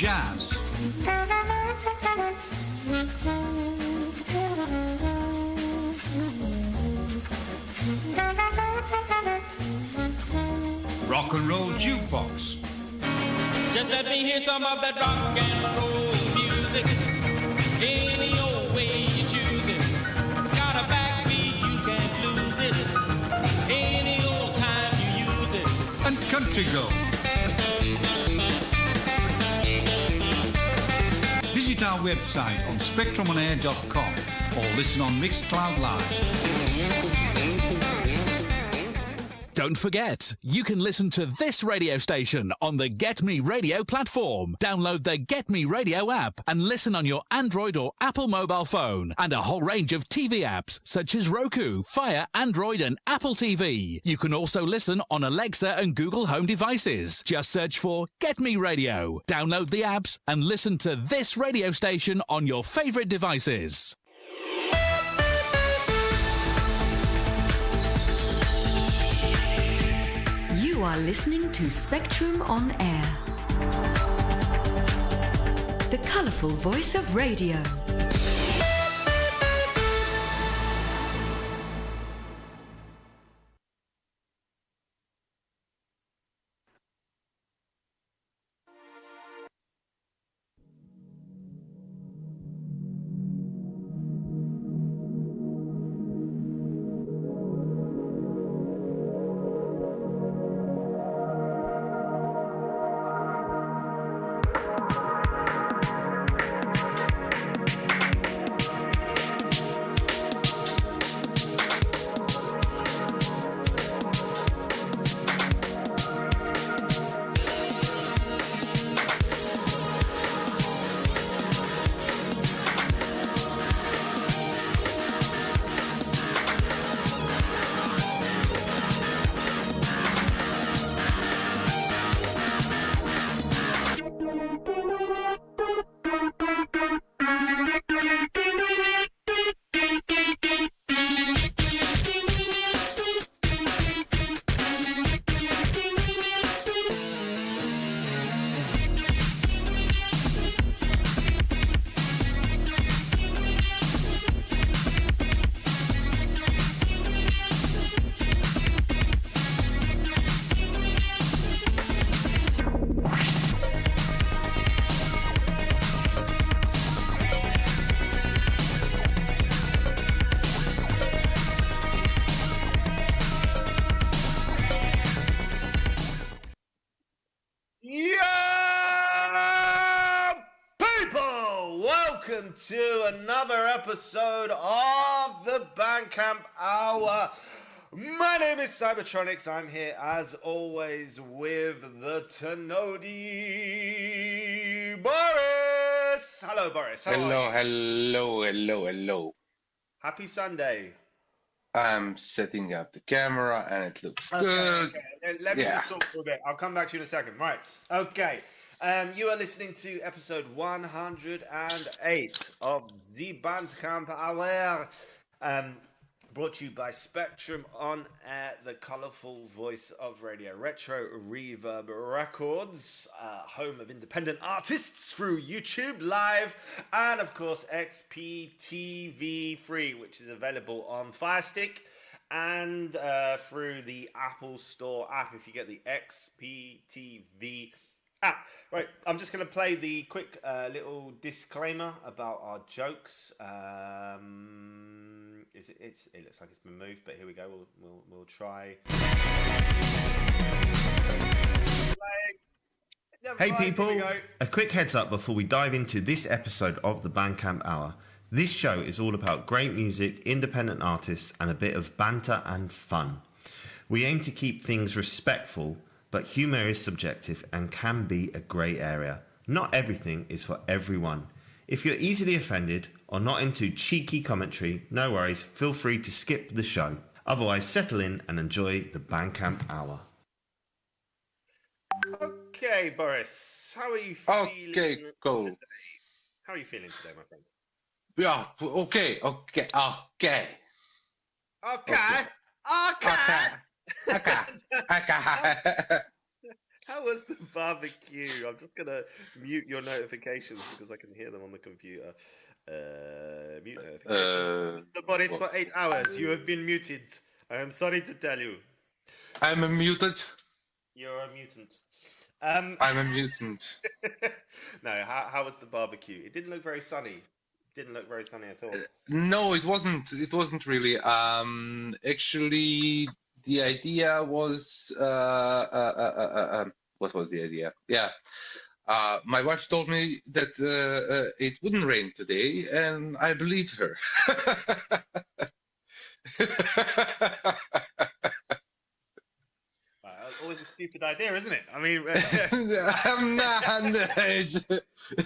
jazz, rock and roll jukebox, just let me hear some of that rock and roll music. Any old way you choose it. Got a backbeat, you can't lose it. Any old time you use it. and country gold. Visit our website on spectrumonair.com or listen on Mixcloud Live. Don't forget, you can listen to this radio station on the Get Me Radio platform. Download the Get Me Radio app and listen on your Android or Apple mobile phone, and a whole range of TV apps such as Roku, Fire, Android and Apple TV. You can also listen on Alexa and Google Home devices. Just search for Get Me Radio. Download the apps and listen to this radio station on your favorite devices. You are listening to Spectrum on Air, the colourful voice of radio. To another episode of the Bandcamp Hour. My name is Cybertronix. I'm here as always with the Tenodi Boris. Hello, Boris. How are you? Hello. Happy Sunday. I'm setting up the camera and it looks good. Okay. Let me just talk for a bit. I'll come back to you in a second. Right. Okay. You are listening to episode 108 of the Bandcamp Hour, brought to you by Spectrum on Air, the colourful voice of radio. Retro Reverb Records, home of independent artists through YouTube Live, and of course XPTV Free, which is available on Fire Stick and through the Apple Store app if you get the XPTV right, I'm just going to play the quick little disclaimer about our jokes. It looks like it's been moved, but here we go. We'll try. Hey people, a quick heads up before we dive into this episode of the Bandcamp Hour. This show is all about great music, independent artists, and a bit of banter and fun. We aim to keep things respectful, but humour is subjective and can be a grey area. Not everything is for everyone. If you're easily offended or not into cheeky commentary, no worries, feel free to skip the show. Otherwise, settle in and enjoy the Bandcamp Hour. Okay, Boris, how are you feeling today? How are you feeling today, my friend? Yeah, okay. How was the barbecue? I'm just gonna mute your notifications because I can hear them on the computer. Mute notifications. Mr. Boris, for 8 hours, you have been muted. I am sorry to tell you. I'm a mutant. You're a mutant. I'm a mutant. No, how was the barbecue? It didn't look very sunny. Didn't look very sunny at all. No, it wasn't. It wasn't really. Actually, the idea was. What was the idea? Yeah. My wife told me that it wouldn't rain today, and I believed her. Always a stupid idea, isn't it? I mean,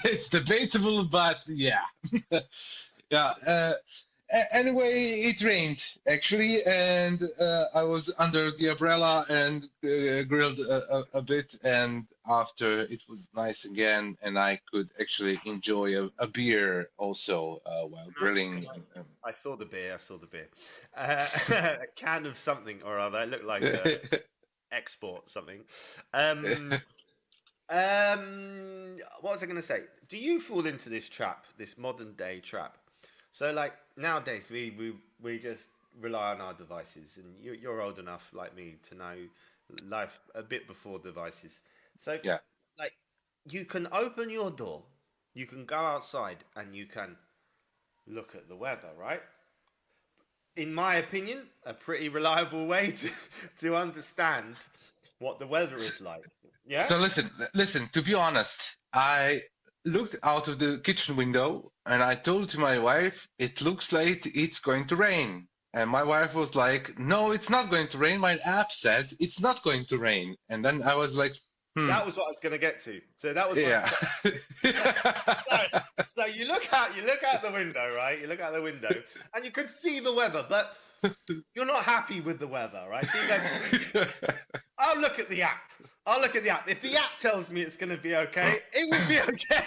it's debatable, but yeah. Yeah. Anyway, it rained actually, and I was under the umbrella and grilled a bit, and after it was nice again, and I could actually enjoy a beer also while grilling. I saw the beer. A can of something or other. It looked like export something. What was I going to say? Do you fall into this trap, this modern day trap? So, like, nowadays, we just rely on our devices, and you're old enough, like me, to know life a bit before devices. So, Yeah. like, you can open your door, you can go outside, and you can look at the weather, right? In my opinion, a pretty reliable way to understand what the weather is like. Yeah. So listen. To be honest, I looked out of the kitchen window and I told to my wife, "It looks like it's going to rain." And my wife was like, "No, it's not going to rain. My app said it's not going to rain." And then I was like, That was what I was going to get to. So that was yeah. So you look out the window, right? You look out the window, and you can see the weather, but you're not happy with the weather, right? So you go, I'll look at the app. If the app tells me it's going to be okay, it will be okay.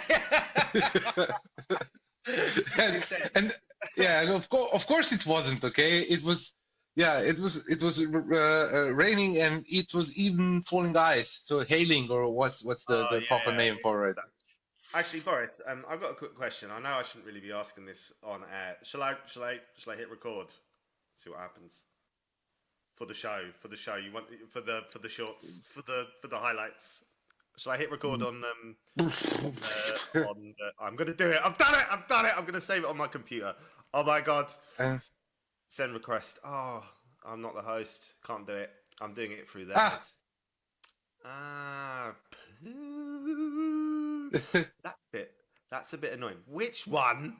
and yeah, and of course it wasn't okay. It was. Yeah, it was raining, and it was even falling ice. So hailing, or what's the proper name for it? Actually, Boris, I've got a quick question. I know I shouldn't really be asking this on air. Shall I hit record? See what happens for the show. You want for the shorts for the highlights. Shall I hit record on I'm gonna do it. I've done it. I'm gonna save it on my computer. Oh my god. Send request. Oh, I'm not the host. Can't do it. I'm doing it through theirs. That's a bit annoying. Which one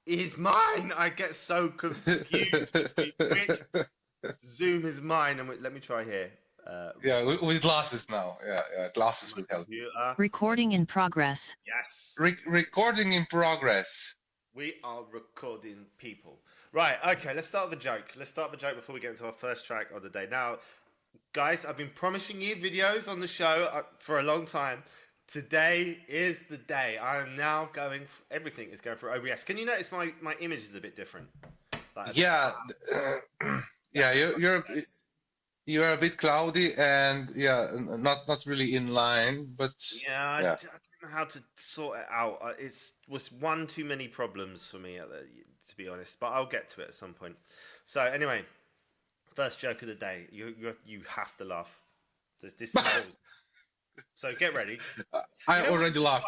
is mine? I get so confused. Which Zoom is mine? And let me try here. Yeah, with glasses now. Yeah, glasses will help. Recording in progress. Yes. Recording in progress. We are recording, people. Right, okay, let's start with a joke. Before we get into our first track of the day. Now, guys, I've been promising you videos on the show for a long time. Today is the day. I am now everything is going through OBS. Can you notice my image is a bit different? Yeah, you're a bit cloudy and not really in line, but I don't know how to sort it out. It was one too many problems for me, to be honest, but I'll get to it at some point. So anyway, first joke of the day. You have to laugh. This so get ready. I already laughed.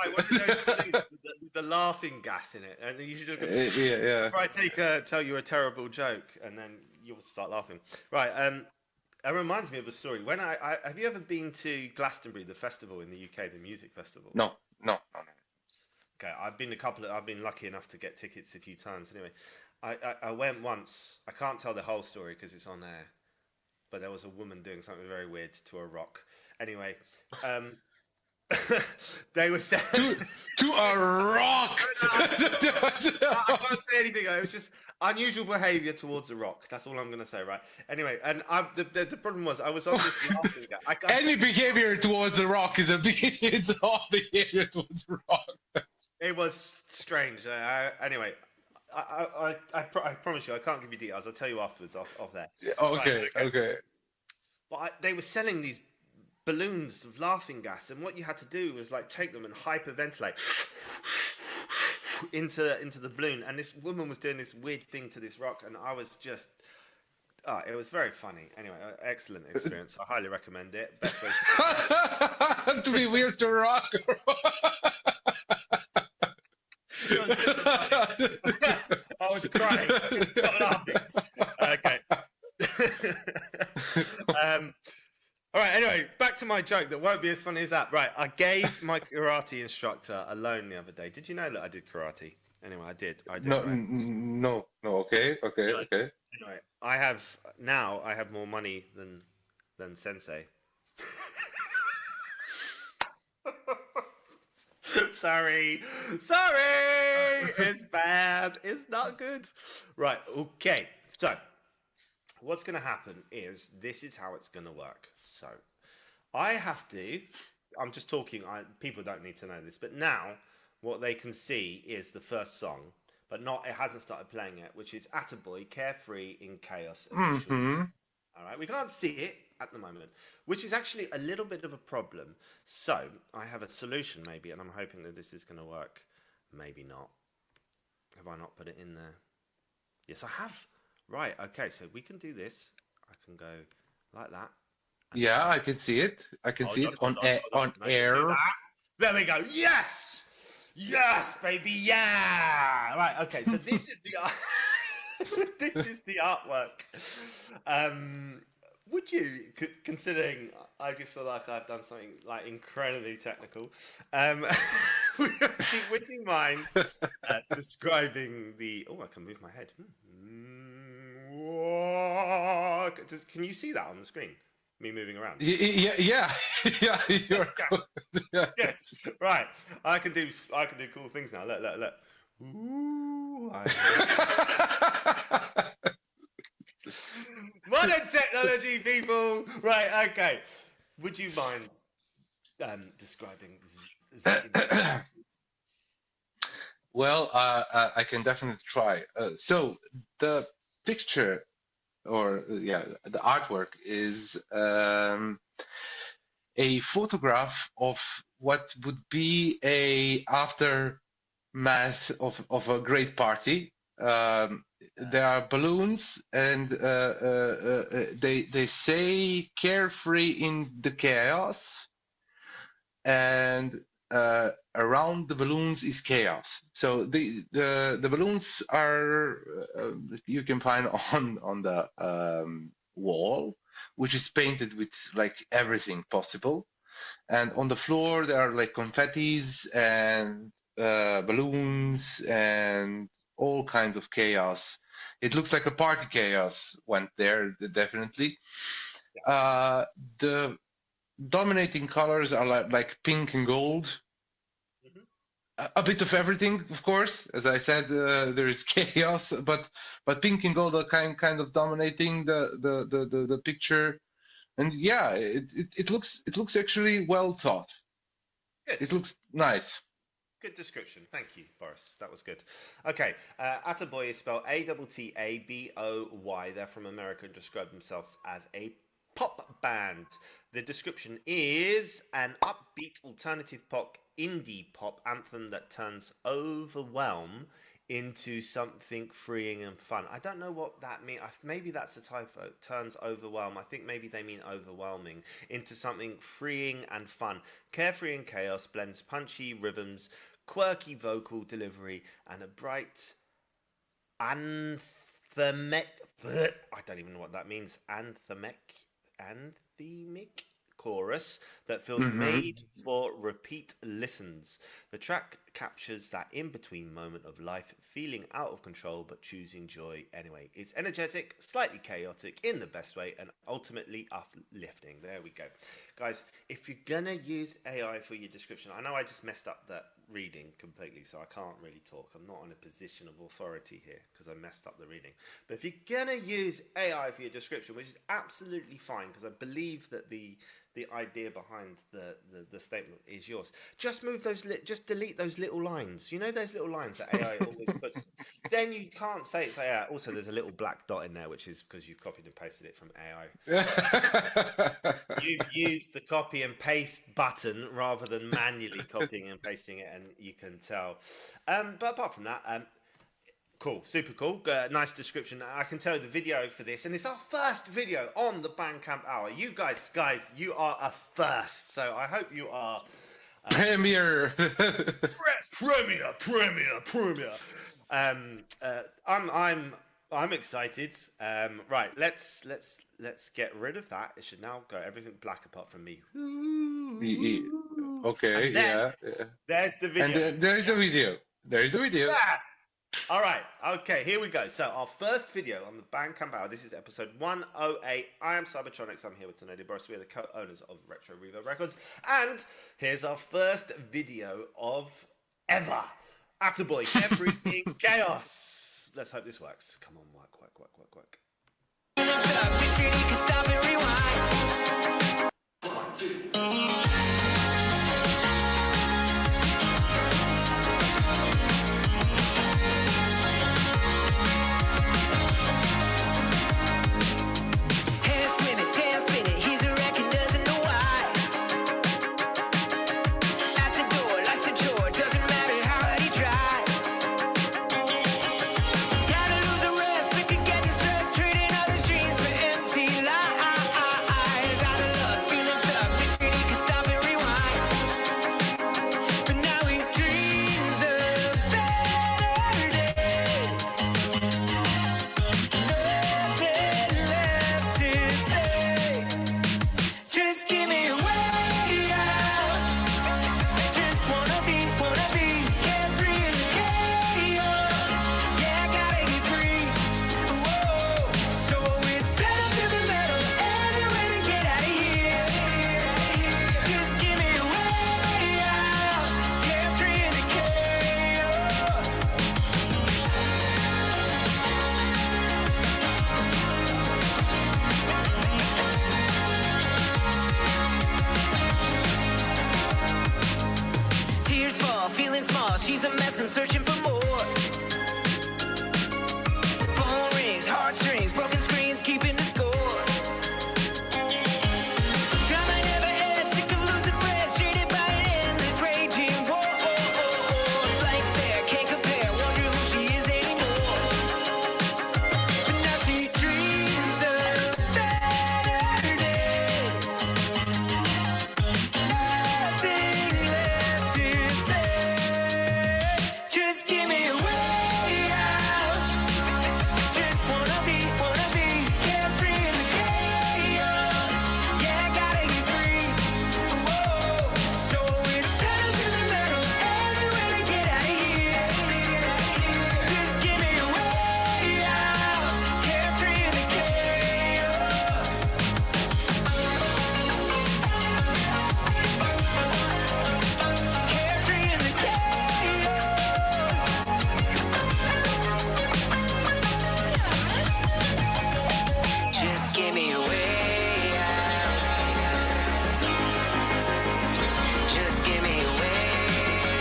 The laughing gas in it, and you should just try tell you a terrible joke, and then you'll start laughing. Right. It reminds me of a story. When have you ever been to Glastonbury, the festival in the UK, the music festival? No. Okay, I've been lucky enough to get tickets a few times. Anyway, I went once. I can't tell the whole story because it's on air. But there was a woman doing something very weird to a rock. Anyway, they were saying to a rock. I can't say anything. It was just unusual behaviour towards a rock. That's all I'm going to say, right? Anyway, and the problem was I was on this laughing guy. Any behaviour towards a rock is it's all behaviour towards a rock. It was strange. Anyway, I promise you, I can't give you details. I'll tell you afterwards off there. Okay, right, okay. But they were selling these balloons of laughing gas, and what you had to do was like take them and hyperventilate into the balloon. And this woman was doing this weird thing to this rock, and I was just, it was very funny. Anyway, excellent experience. I highly recommend it. Best way to be weird to rock. I was crying. Stop laughing. Okay. All right, anyway, back to my joke that won't be as funny as that. Right, I gave my karate instructor a loan the other day. Did you know that I did karate? Anyway, I did. No, right? no, okay. Anyway, I have more money than Sensei. Sorry, it's bad. It's not good. Right, okay. So, what's going to happen is this is how it's going to work. So, I'm just talking, people don't need to know this, but now what they can see is the first song, but it hasn't started playing yet, which is Attaboy, Carefree in Chaos. All right, we can't see it at the moment, which is actually a little bit of a problem. So I have a solution maybe, and I'm hoping that this is going to work. Maybe not. Have I not put it in there? Yes, I have. Right, okay, so we can do this. I can go like that. Yeah, I can see it. I can see it on air. There we go. Yes! Yes, baby, yeah! Right, okay, so this is the this is the artwork. Would you, considering I just feel like I've done something like incredibly technical, would you mind describing the? Oh, I can move my head. Can you see that on the screen? Me moving around. Yeah. You're Yes, right. I can do cool things now. Look. Ooh, modern technology, people. Right, okay. Would you mind describing? Well, I can definitely try. So the picture, the artwork is a photograph of what would be a aftermath of a great party. There are balloons, and they say "carefree in the chaos," and around the balloons is chaos. So the balloons are you can find on the wall, which is painted with like everything possible, and on the floor there are like confettis and balloons and all kinds of chaos. It looks like a party chaos went there, definitely. Yeah. The dominating colors are like pink and gold. A bit of everything, of course. As I said, there is chaos, but pink and gold are kind of dominating the picture. And yeah, it looks actually well thought. Good. It looks nice. Good description. Thank you, Boris. That was good. Okay, Attaboy is spelled Attaboy. They're from America and describe themselves as a pop band. The description is an upbeat alternative pop, indie pop anthem that turns overwhelm into something freeing and fun. I don't know what that means. Maybe that's a typo. Turns overwhelm. I think maybe they mean overwhelming into something freeing and fun. Carefree and Chaos blends punchy rhythms, quirky vocal delivery, and a bright anthemic. I don't even know what that means. Anthemic chorus that feels made for repeat listens. The track captures that in-between moment of life, feeling out of control but choosing joy anyway. It's energetic, slightly chaotic in the best way, and ultimately uplifting. There we go. Guys, if you're gonna use AI for your description, I know I just messed up that reading completely, so I can't really talk. I'm not in a position of authority here because I messed up the reading. But if you're gonna use AI for your description, which is absolutely fine, because I believe that the idea behind the statement is yours, just move those just delete those little lines. You know those little lines that AI always puts. Then you can't say it's AI. Also, there's a little black dot in there, which is because you've copied and pasted it from AI. You've used the copy and paste button rather than manually copying and pasting it, and you can tell. But apart from that, cool, super cool. Nice description. I can tell the video for this, and it's our first video on the Bandcamp Hour. You guys, you are a first. So I hope you are. Premiere. Premiere. I'm excited. Right, let's get rid of that. It should now go everything black apart from me. Okay, yeah. There's the video. And there is a video. Yeah. All right. Okay, here we go. So our first video on the Bandcamp Hour. This is episode 108. I am Cybertronix. I'm here with Tenodi Boris. We are the co-owners of Retro Reverb Records. And here's our first video of ever. Attaboy, everything chaos. Let's hope this works. Come on, work. One, two. She's a mess and searching for more. Phone rings, heartstrings, broken screens, keeping the score. Drama never ends, sick of losing friends, shaded by an endless raging war. Blank stare, can't compare, wonder who she is anymore. But now she dreams of better days. Nothing left to say. Just give me a way out. Just wanna be carefree in the chaos. Yeah, I gotta get free. Whoa, so it's pedal to the metal, any way to get out of here. Just give me a way out. Carefree in the chaos. Carefree in the chaos. Just give me a way out. Just give me a way out.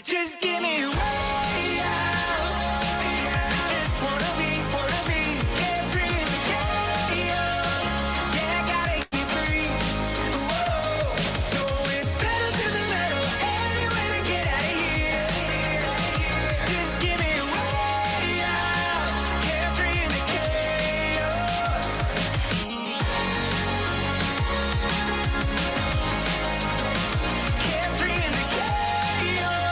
Just give me a way out. Just wanna be carefree in the chaos. Yeah, I gotta get free. Whoa, so it's pedal to the metal, any way to get out of here. Just give me a way out. Carefree in the chaos. Carefree in the chaos.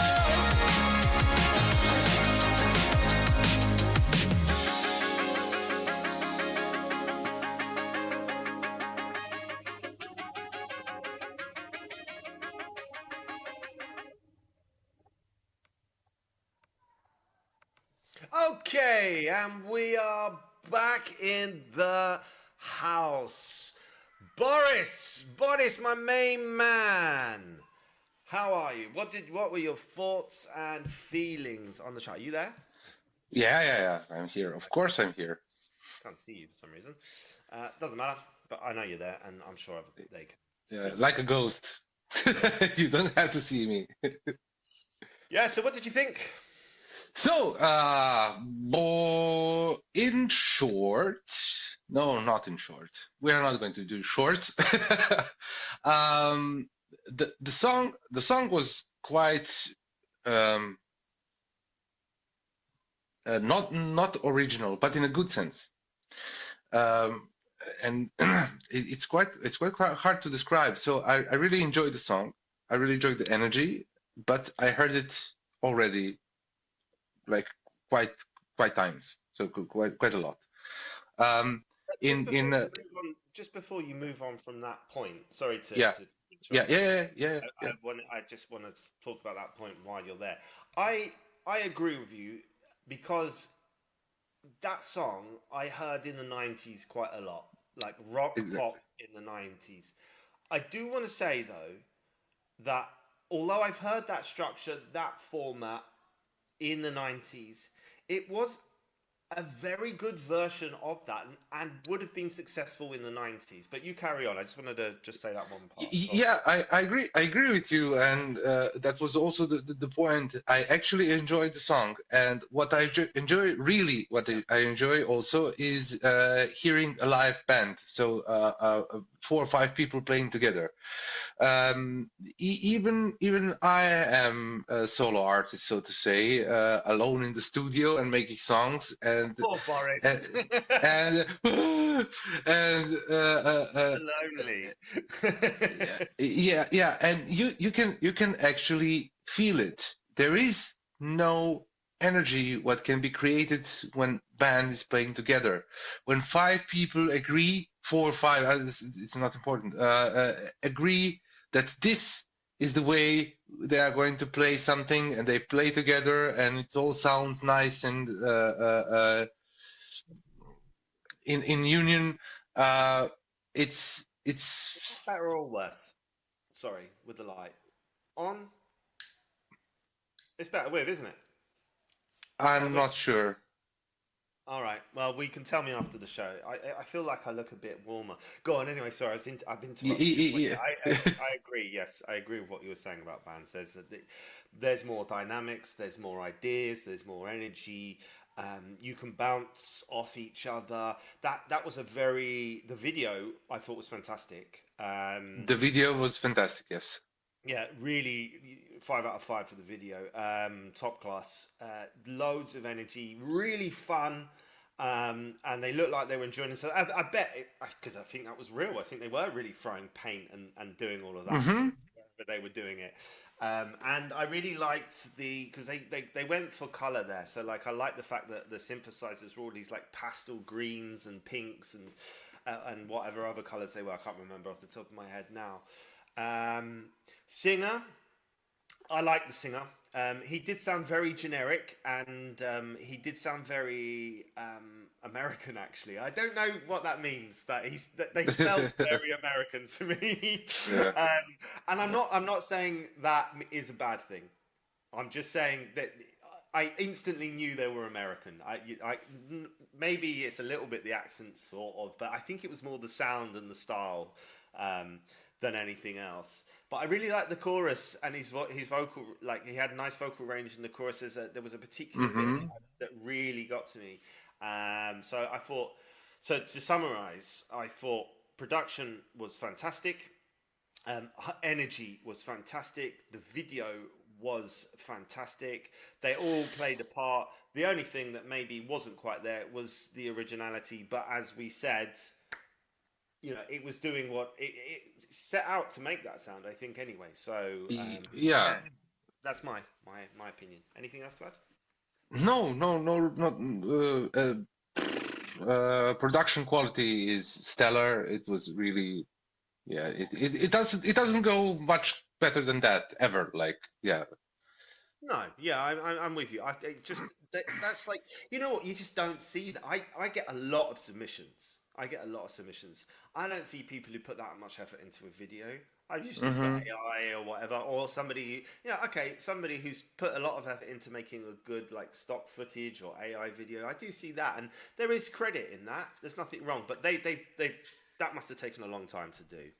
Okay, and we are back in the house. Boris, my main man. How are you? What were your thoughts and feelings on the chat? Are you there? Yeah. I'm here. Of course I'm here. Can't see you for some reason. Doesn't matter, but I know you're there, and I'm sure they can. Yeah, like a ghost. You don't have to see me. Yeah. So, what did you think? So, in short, no, not in short. We are not going to do shorts. The song was quite not original, but in a good sense. And it's quite hard to describe. So I really enjoyed the song. I really enjoyed the energy, but I heard it already like quite times, so quite a lot. Just before you move on from that point, sorry to yeah. I just want to talk about that point while you're there. I agree with you, because that song I heard in the 90s quite a lot, like rock pop in the 90s. I do want to say though that although I've heard that structure, that format in the 90s, it was a very good version of that and would have been successful in the 90s. But you carry on. I just wanted to say that one part. Yeah, I agree with you, and that was also the point. I actually enjoyed the song, and what I enjoy also is hearing a live band. So 4 or 5 people playing together. Even I am a solo artist, so to say, alone in the studio and making songs. And poor Boris. Lonely. yeah, and you can actually feel it. There is no energy what can be created when band is playing together. When 5 people agree, 4 or 5, it's not important, agree that this is the way they are going to play something, and they play together, and it all sounds nice and in union. It's better or worse? Sorry, with the light on. It's better with, isn't it? I'm not sure. All right. Well, we can tell me after the show. I feel like I look a bit warmer. Go on. Anyway, sorry, I've interrupted. Yeah. I agree. Yes, I agree with what you were saying about bands. There's more dynamics. There's more ideas. There's more energy. You can bounce off each other. That was the video I thought was fantastic. The video was fantastic. Yes. Yeah, really 5 out of 5 for the video. Top class. Loads of energy, really fun. And they looked like they were enjoying it. So I bet, because I think that was real. I think they were really throwing paint and doing all of that. Mm-hmm. But they were doing it. And I really liked because they went for color there. So like I like the fact that the synthesizers were all these like pastel greens and pinks and whatever other colors they were. I can't remember off the top of my head now. Singer, I like the singer. He did sound very generic, and he did sound very American. Actually, I don't know what that means, but they felt very American to me. Yeah. And I'm not saying that is a bad thing. I'm just saying that I instantly knew they were American. Maybe it's a little bit the accent sort of, but I think it was more the sound and the style than anything else. But I really liked the chorus and his vocal. Like he had a nice vocal range in the chorus. There was a particular bit that really got to me. So I thought. So to summarize, I thought production was fantastic. Energy was fantastic. The video was fantastic. They all played a part. The only thing that maybe wasn't quite there was the originality. But as we said, it was doing what it set out to make that sound, I think, anyway. So, yeah. That's my opinion. Anything else to add? No, not. Production quality is stellar. It was really, yeah. It doesn't go much better than that ever. Like, yeah. No, yeah, I'm with you. That's like, you know what? You just don't see that. I get a lot of submissions. I don't see people who put that much effort into a video. I usually just get AI or whatever, or somebody, somebody who's put a lot of effort into making a good like stock footage or AI video. I do see that, and there is credit in that. There's nothing wrong, but they that must have taken a long time to do.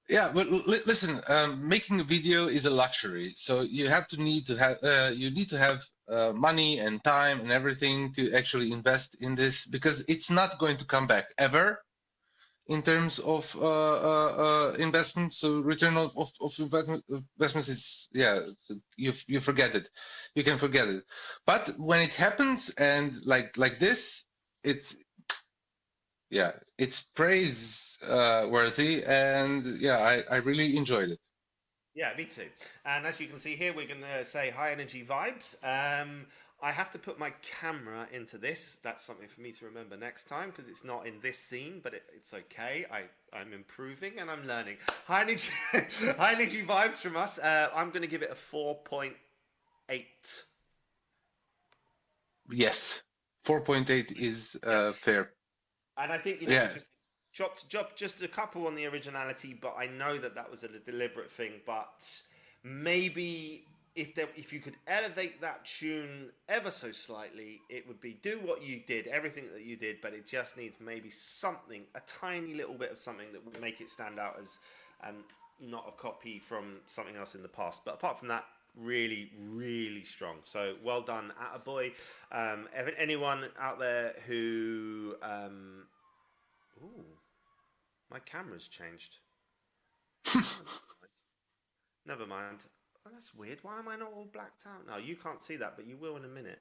Yeah, but listen, making a video is a luxury, so you need to have money and time and everything to actually invest in this, because it's not going to come back ever in terms of investment. So return of investments is, yeah, you forget it, you can forget it. But when it happens and like this, it's praise worthy, and yeah, I really enjoyed it. Yeah, me too. And as you can see here, we're going to say high energy vibes. I have to put my camera into this. That's something for me to remember next time, because it's not in this scene, but it's okay. I'm improving and I'm learning. High energy, high energy vibes from us. I'm going to give it a 4.8. Yes, 4.8 is fair. And I think, just dropped just a couple on the originality, but I know that was a deliberate thing. But maybe if you could elevate that tune ever so slightly, it would be do what you did, everything that you did, but it just needs maybe something, a tiny little bit of something that would make it stand out as not a copy from something else in the past. But apart from that, really, really strong. So well done, Attaboy. Anyone out there who ooh, my camera's changed. Never mind. Oh, that's weird. Why am I not all blacked out? No, you can't see that, but you will in a minute.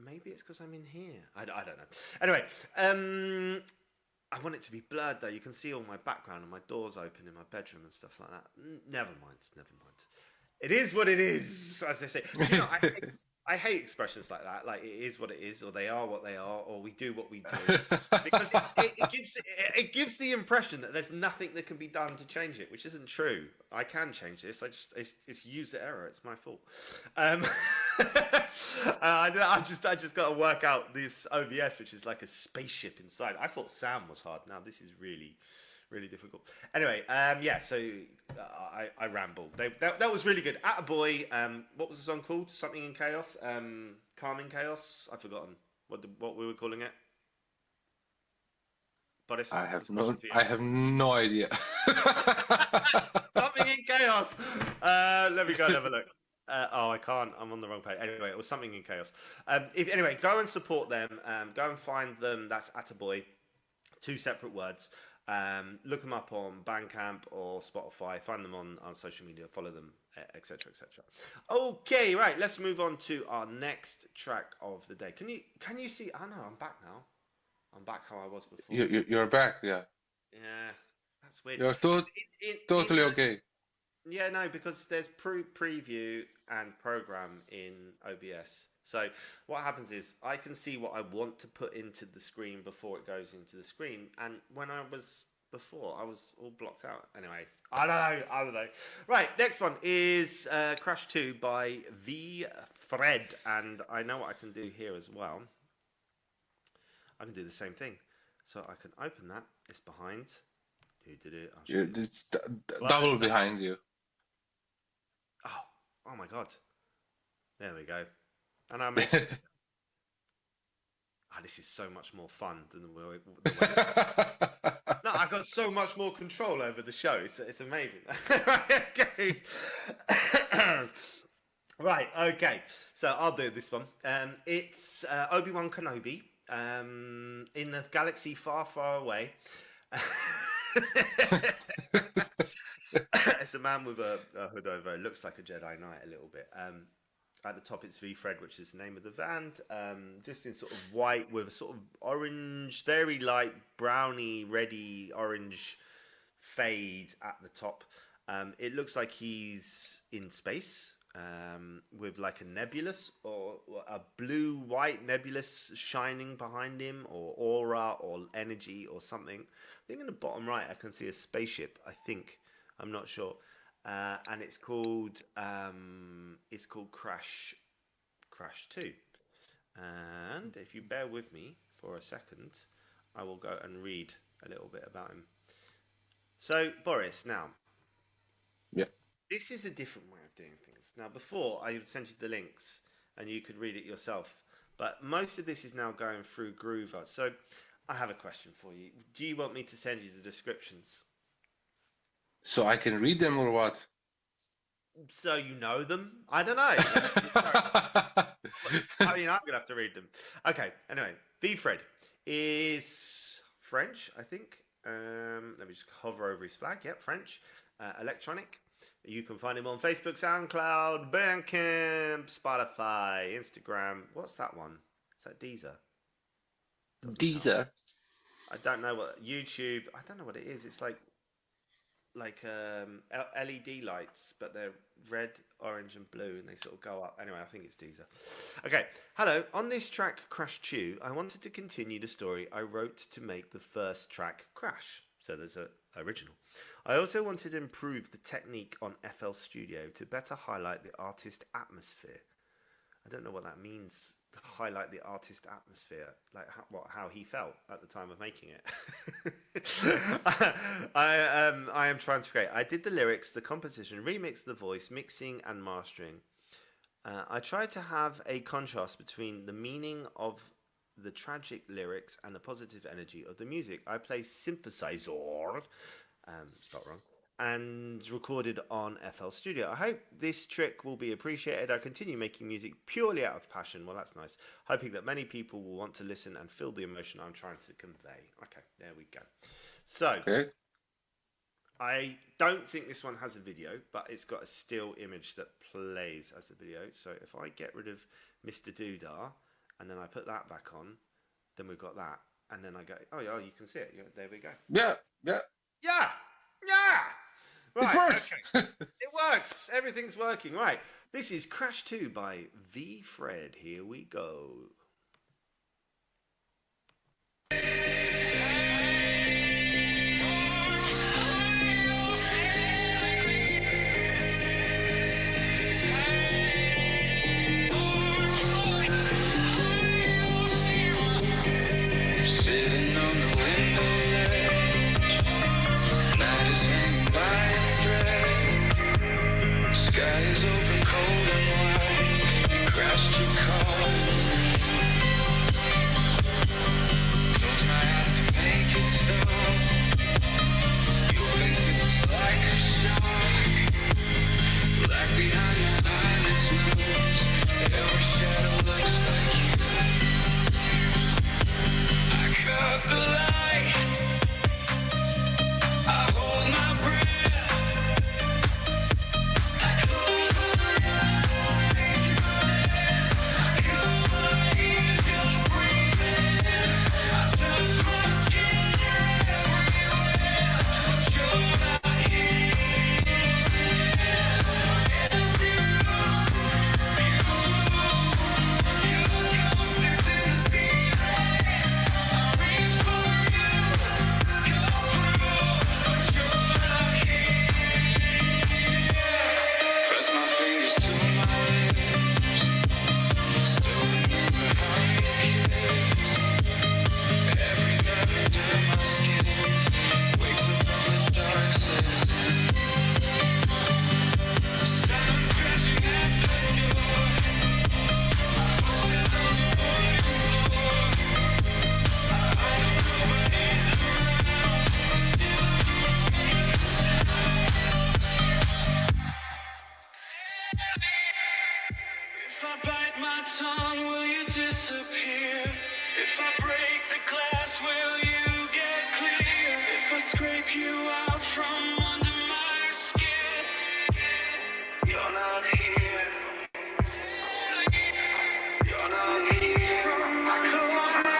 Maybe it's because I'm in here. I don't know. Anyway, I want it to be blurred, though. You can see all my background and my doors open in my bedroom and stuff like that. Never mind. It is what it is, as they say. You know, I hate expressions like that. Like, it is what it is, or they are what they are, or we do what we do. Because it gives the impression that there's nothing that can be done to change it, which isn't true. I can change this. It's user error. It's my fault. I just got to work out this OBS, which is like a spaceship inside. I thought sound was hard. Now this is really, really difficult. Anyway, so I rambled. That was really good. Attaboy. What was the song called? Something in Chaos. Calming Chaos. I've forgotten what we were calling it. Boris, I have no idea. Something in Chaos. Let me go and have a look. I can't. I'm on the wrong page. Anyway, it was Something in Chaos. Anyway, go and support them. Go and find them. That's Attaboy. 2 separate words. Look them up on Bandcamp or Spotify. Find them on social media. Follow them, etc., etc. Okay, right. Let's move on to our next track of the day. Can you see? Oh no, I'm back now. I'm back how I was before. You're back, yeah. Yeah, that's weird. You're totally okay. Yeah, no, because there's preview and program in OBS. So what happens is I can see what I want to put into the screen before it goes into the screen. And when I was before, I was all blocked out. Anyway, I don't know. Right, next one is Crash 2 by V Fred. And I know what I can do here as well. I can do the same thing. So I can open that. It's behind. It's double behind you. Oh my God. There we go. And I make this is so much more fun than the way No, I've got so much more control over the show. It's amazing. Okay. Right, okay. So I'll do this one. It's Obi-Wan Kenobi in the galaxy far, far away. It's a man with a hood over. It looks like a Jedi Knight a little bit. At the top, it's V Fred, which is the name of the band. Just in sort of white with a sort of orange, very light browny, reddy orange fade at the top. It looks like he's in space with like a nebulous or a blue-white nebulous shining behind him, or aura or energy or something. I think in the bottom right, I can see a spaceship. I think. I'm not sure. And it's called Crash 2. And if you bear with me for a second, I will go and read a little bit about him. So, Boris, now, this is a different way of doing things. Now, before, I would send you the links and you could read it yourself. But most of this is now going through Groover. So I have a question for you. Do you want me to send you the descriptions? So I can read them or what? So you know them? I don't know. I mean, I'm going to have to read them. Okay, anyway. V-Fred is French, I think. Let me just hover over his flag. Yep, French. Electronic. You can find him on Facebook, SoundCloud, Bandcamp, Spotify, Instagram. What's that one? Is that Deezer? Deezer? I don't know what. YouTube. I don't know what it is. It's like LED lights, but they're red, orange, and blue, and they sort of go up. Anyway, I think it's Deezer. Okay, hello. On this track, Crash 2, I wanted to continue the story I wrote to make the first track Crash. So there's an original. I also wanted to improve the technique on FL Studio to better highlight the artist atmosphere. I don't know what that means, to highlight the artist atmosphere, like how he felt at the time of making it. I am trying to create. I did the lyrics, the composition, remixed the voice, mixing and mastering. I tried to have a contrast between the meaning of the tragic lyrics and the positive energy of the music. I play synthesizer, spelled wrong, and recorded on FL Studio. I hope this trick will be appreciated. I continue making music purely out of passion. Well, that's nice. Hoping that many people will want to listen and feel the emotion I'm trying to convey. Okay, there we go. So, Okay. I don't think this one has a video, but it's got a still image that plays as the video. So if I get rid of Mr. Doodah, and then I put that back on, then we've got that. And then I go, oh, you can see it. There we go. Yeah. Yeah! Right, It works. Okay. It works. Everything's working. Right. This is Crash 2 by V-Fred. Here we go. Sitting on the window ledge, night is hanging by a thread. Sky is open, cold and wide. You crashed your car in the rain. Close my eyes to make it stop. Your face hits me like a shock. Black behind my eyelids moves. Every shadow looks like you. Cut the light. I hold my breath. I close my eyes, you're there. I cover my ears, you're breathing. I touch my skin, you're everywhere. But you're not here. Your ghost is in the ceiling. Press my fingers to my lips. Still remember how you kissed. Every nerve under my skin wakes up on the dark side. Sound scratching at the door. Footsteps on the wooden floor. I don't know nobody's around. Still you make a sound. If I bite my tongue, will you disappear? If I break the glass, will you get clear? If I scrape you out from under my skin, you're not here. You're not here. I close my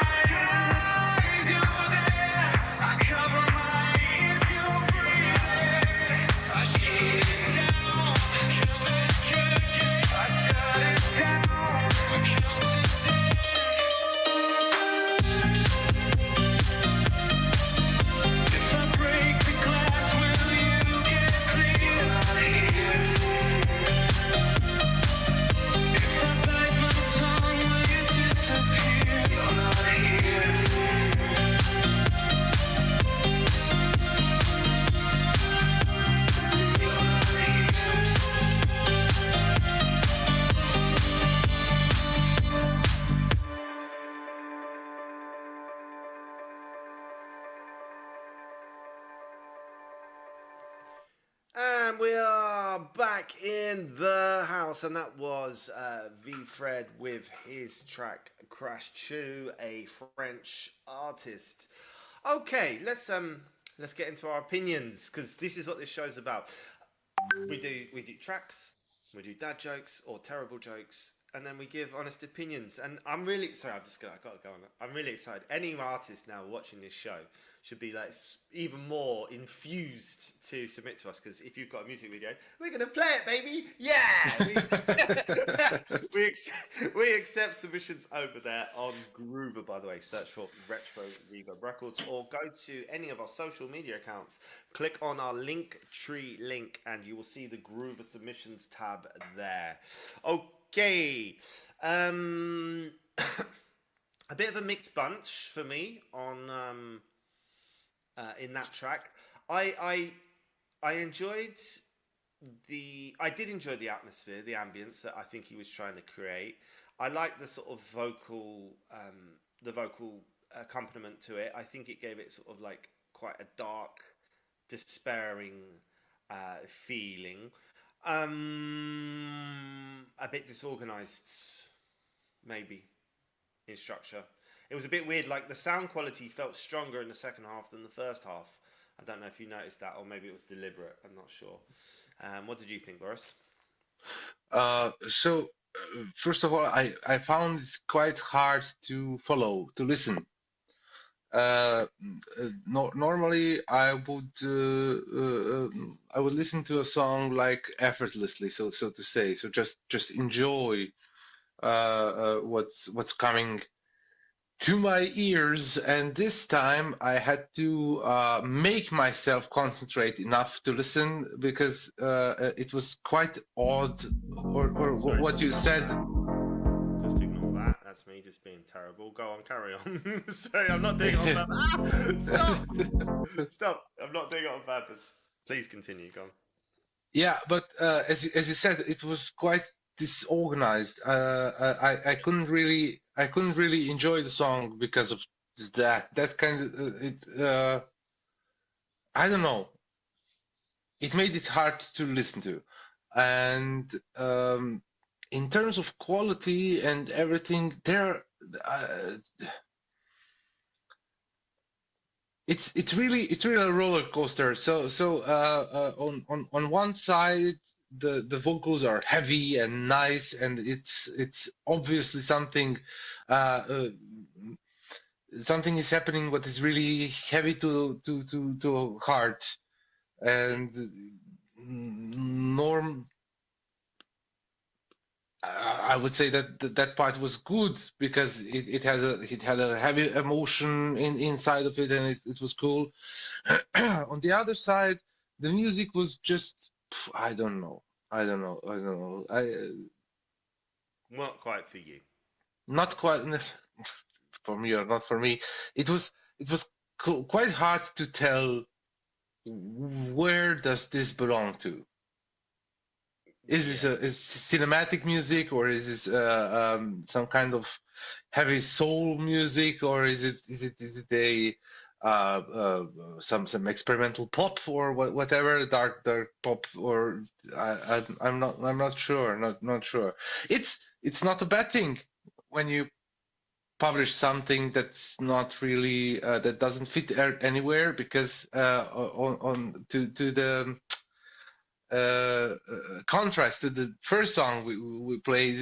eyes, you're there. I cover my ears, you're breathing. I shut it down, count it again. I shut it down, count it again. If I break the glass, will you are back in the house, and that was V-Fred with his track Crash Chew, a French artist. Okay, let's get into our opinions, because this is what this show's about. We do tracks, we do dad jokes or terrible jokes, and then we give honest opinions. And I'm really sorry, I got to go on. I'm really excited. Any artist now watching this show should be like even more infused to submit to us, because if you've got a music video, we're gonna play it, baby. Yeah, we accept submissions over there on Groover. By the way, search for Retro Reverb Records, or go to any of our social media accounts. Click on our Linktree link, and you will see the Groover submissions tab there. Okay. A bit of a mixed bunch for me on in that track. I enjoyed I did enjoy the atmosphere, the ambience that I think he was trying to create. I like the sort of vocal accompaniment to it. I think it gave it sort of like quite a dark, despairing feeling. A bit disorganized, maybe, in structure. It was a bit weird, like the sound quality felt stronger in the second half than the first half. I don't know if you noticed that, or maybe it was deliberate, I'm not sure. What did you think, Boris? First of all, I found it quite hard to follow, to listen. Normally I would listen to a song like effortlessly, so to say, so just enjoy what's coming to my ears, and this time I had to make myself concentrate enough to listen, because it was quite odd, or what you said. Just ignore that. That's me just being terrible. Go on, carry on. Sorry, I'm not doing it on purpose. Stop! I'm not doing it on purpose. Please continue. Go on. Yeah, but as you said, it was quite disorganized. I couldn't really enjoy the song because of that kind of I don't know. It made it hard to listen to, and in terms of quality and everything, it's really a roller coaster. So on one side, the vocals are heavy and nice, and it's obviously something is happening what is really heavy to heart, and I would say that part was good, because it had a heavy emotion inside of it, and it was cool. On the other side, the music was just, I don't know. Not quite for you. Not quite for me, or not for me. It was quite hard to tell, where does this belong to? Is this is cinematic music, or is this some kind of heavy soul music, or is it some experimental pop, or whatever, dark pop, or I'm not sure. Not sure. It's not a bad thing when you publish something that's not really that doesn't fit anywhere, because to the contrast to the first song we played,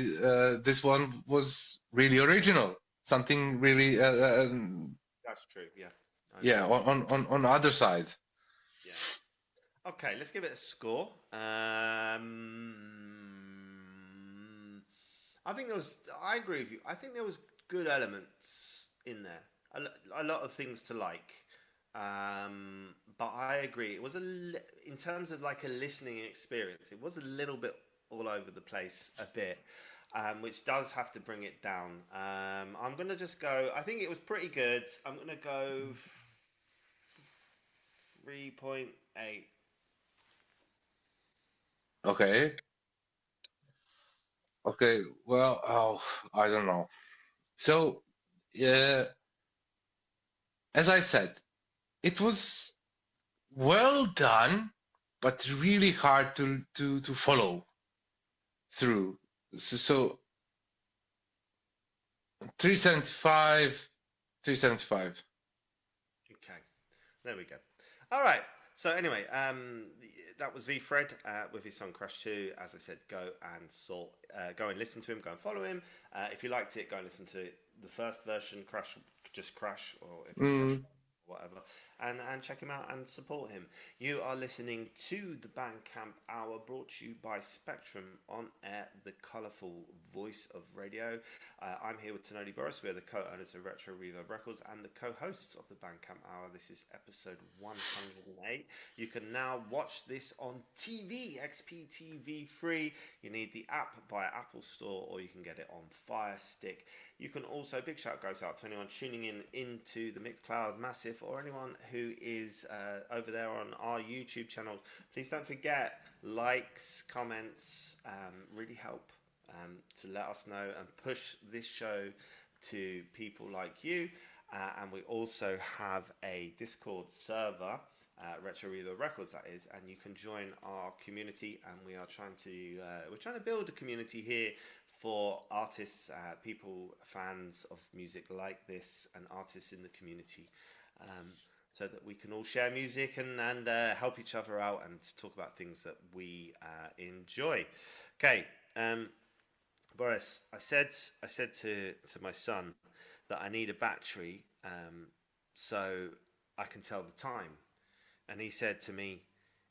this one was really original, something really that's true, yeah. Yeah, on the other side. Yeah. Okay, let's give it a score. I agree with you. I think there was good elements in there. A lot of things to like. But I agree. It was in terms of like a listening experience, it was a little bit all over the place a bit. Which does have to bring it down. I'm going to just go, I think it was pretty good. I'm going to go 3.8. Okay, well, I don't know. So, as I said, it was well done, but really hard to follow through. So 375. Okay, there we go. All right. So anyway, that was V-Fred with his song Crash 2. As I said, go and listen to him, go and follow him. If you liked it, go and listen to the first version, Crash, or if it's Crash, whatever, and check him out and support him. You are listening to the Bandcamp Hour, brought to you by Spectrum on air, the colourful voice of radio. I'm here with Tenodi Boris. We're the co-owners of Retro Reverb Records and the co-hosts of the Bandcamp Hour. This is episode 108. You can now watch this on TV, XPTV free. You need the app via Apple Store, or you can get it on Fire Stick. You can also, big shout goes out to anyone tuning in into the Mixcloud Massive, or anyone who is over there on our YouTube channel. Please don't forget, likes, comments really help to let us know and push this show to people like you. And we also have a Discord server, Retro Reverb Records, that is, and you can join our community. And we are trying to build a community here for artists, people, fans of music like this, and artists in the community, so that we can all share music and help each other out and talk about things that we enjoy. Okay, Boris, I said to my son that I need a battery so I can tell the time, and he said to me,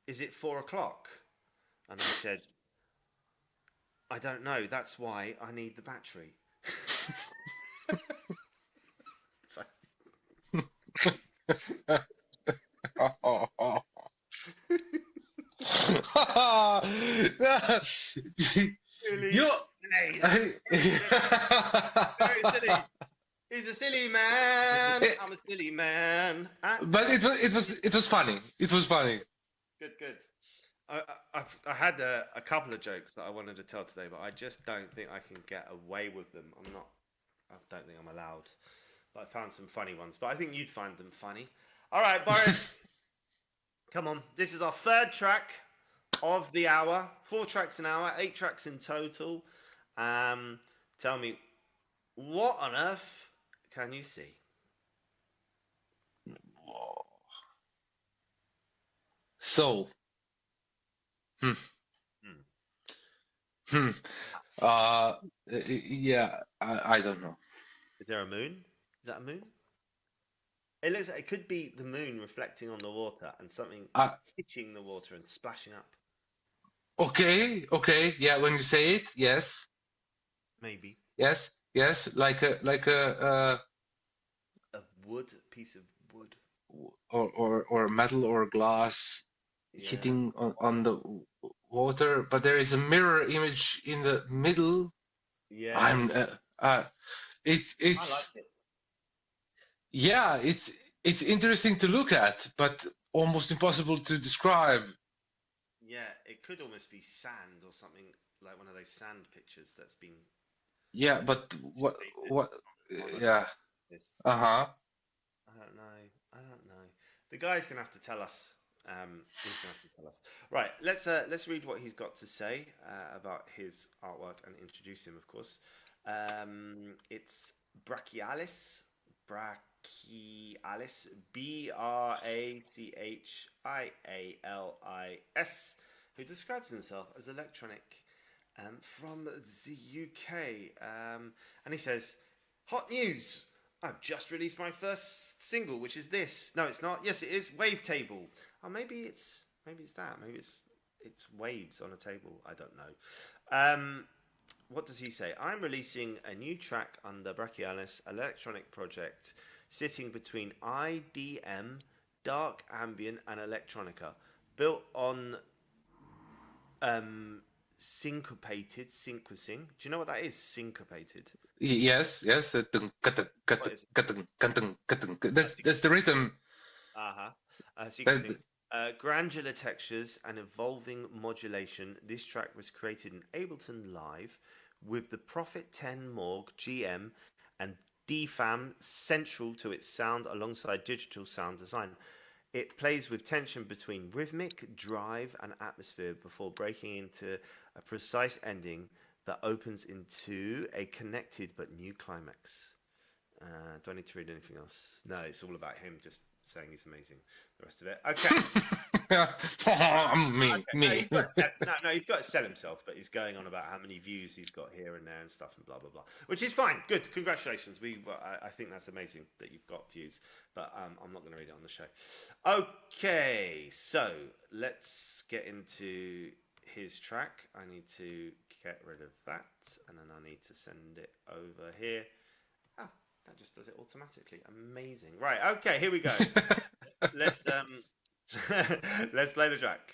"Is it 4 o'clock?" And I said, "I don't know. That's why I need the battery." Very silly. He's a silly man. I'm a silly man. But it was funny. It was funny. Good. I had a couple of jokes that I wanted to tell today, but I just don't think I can get away with them. I don't think I'm allowed. But I found some funny ones. But I think you'd find them funny. All right, Boris. Come on. This is our third track of the hour. 4 tracks an hour, 8 tracks in total. Tell me, what on earth can you see? So, yeah, I don't know. Is there a moon? Is that a moon? It looks like it could be the moon reflecting on the water and something hitting the water and splashing up. Okay, yeah. When you say it, yes. Maybe. Yes, like a wood, piece of wood, or metal or glass hitting on the water, but there is a mirror image in the middle. Yeah. It's I like it. Yeah, it's interesting to look at, but almost impossible to describe. Yeah, it could almost be sand or something, like one of those sand pictures that's been. Yeah, but what? Yeah. I don't know. The guy's gonna have to tell us. He's gonna have to tell us. Right. Let's read what he's got to say about his artwork and introduce him, of course. It's Brachialis, Brachialis, who describes himself as electronic from the UK. And he says, "Hot news! I've just released my first single, which is this. No, it's not. Yes, it is. Wavetable. Oh, maybe it's that. Maybe it's waves on a table. I don't know." What does he say? "I'm releasing a new track under Brachialis electronic project, sitting between IDM, dark ambient, and electronica, built on syncopated sequencing." Do you know what that is? Syncopated. Yes. That's the rhythm. Sequencing. Granular textures and evolving modulation. This track was created in Ableton Live with the Prophet 10 Morg GM and DFAM central to its sound alongside digital sound design. It plays with tension between rhythmic, drive, and atmosphere before breaking into a precise ending that opens into a connected but new climax. Do I need to read anything else? No, it's all about him just saying he's amazing. The rest of it. Okay. Me. No, he's got to sell himself, but he's going on about how many views he's got here and there and stuff and blah blah blah, which is fine. Good, congratulations. I think that's amazing that you've got views, but I'm not going to read it on the show. Okay, so let's get into his track. I need to get rid of that, and then I need to send it over here. That just does it automatically. Amazing. Right. Okay. Here we go. Let's let's play the track.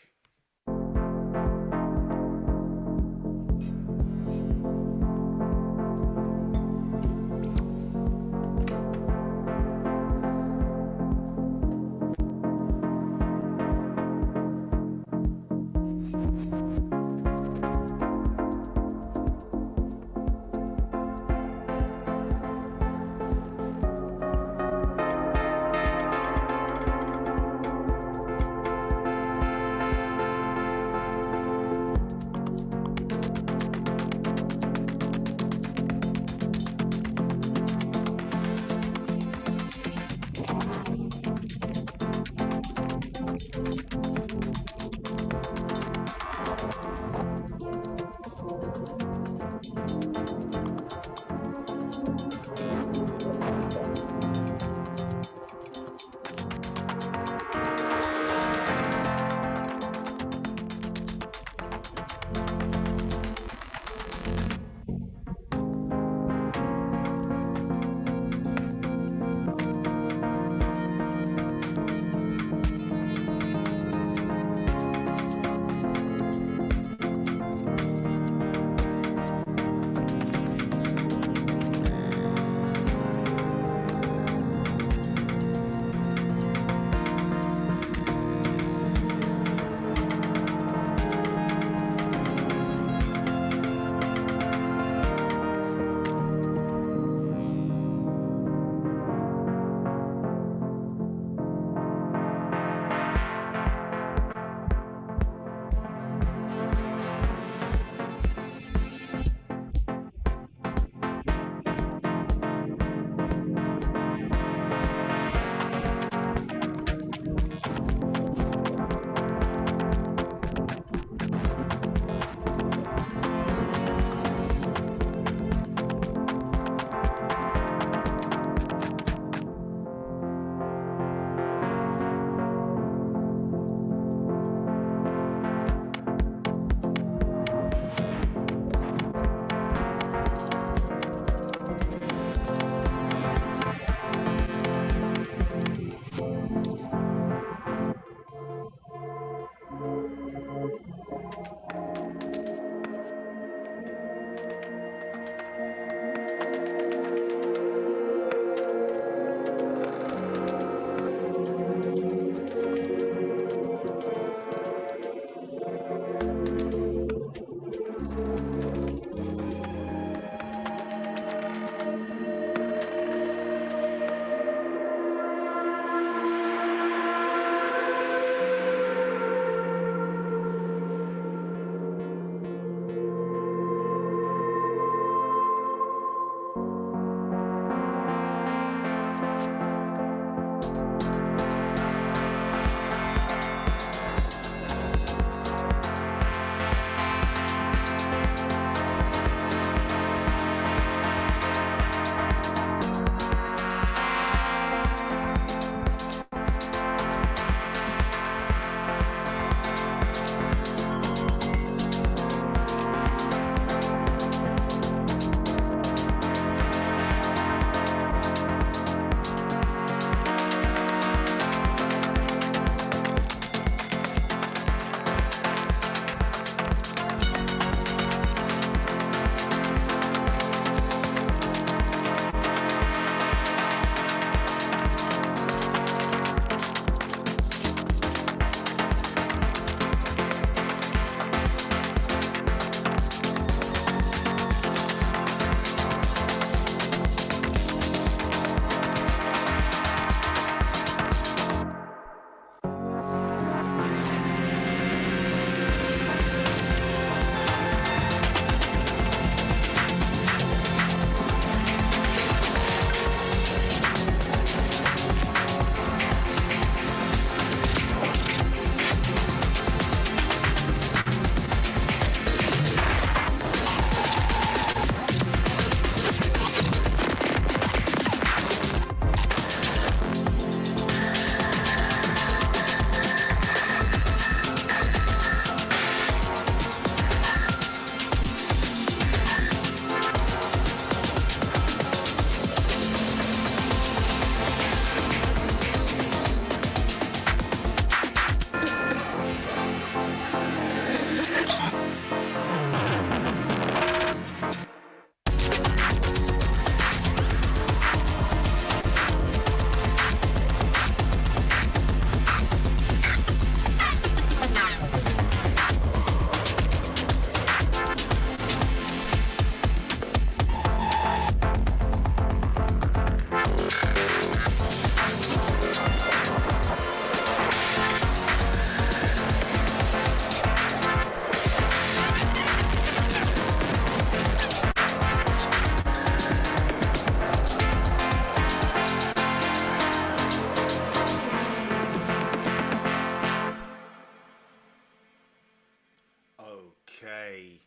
Okay.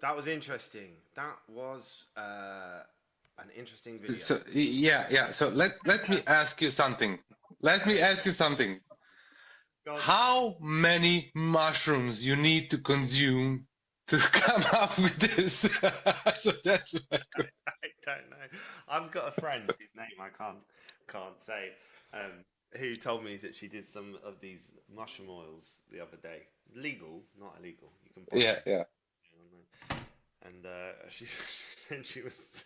That was interesting. That was an interesting video. So yeah. So let me ask you something. How many mushrooms you need to consume to come up with this? So that's my question. I don't know. I've got a friend whose name I can't say, who told me that she did some of these mushroom oils the other day. Legal, not illegal. You can buy them. Yeah. And she said she was.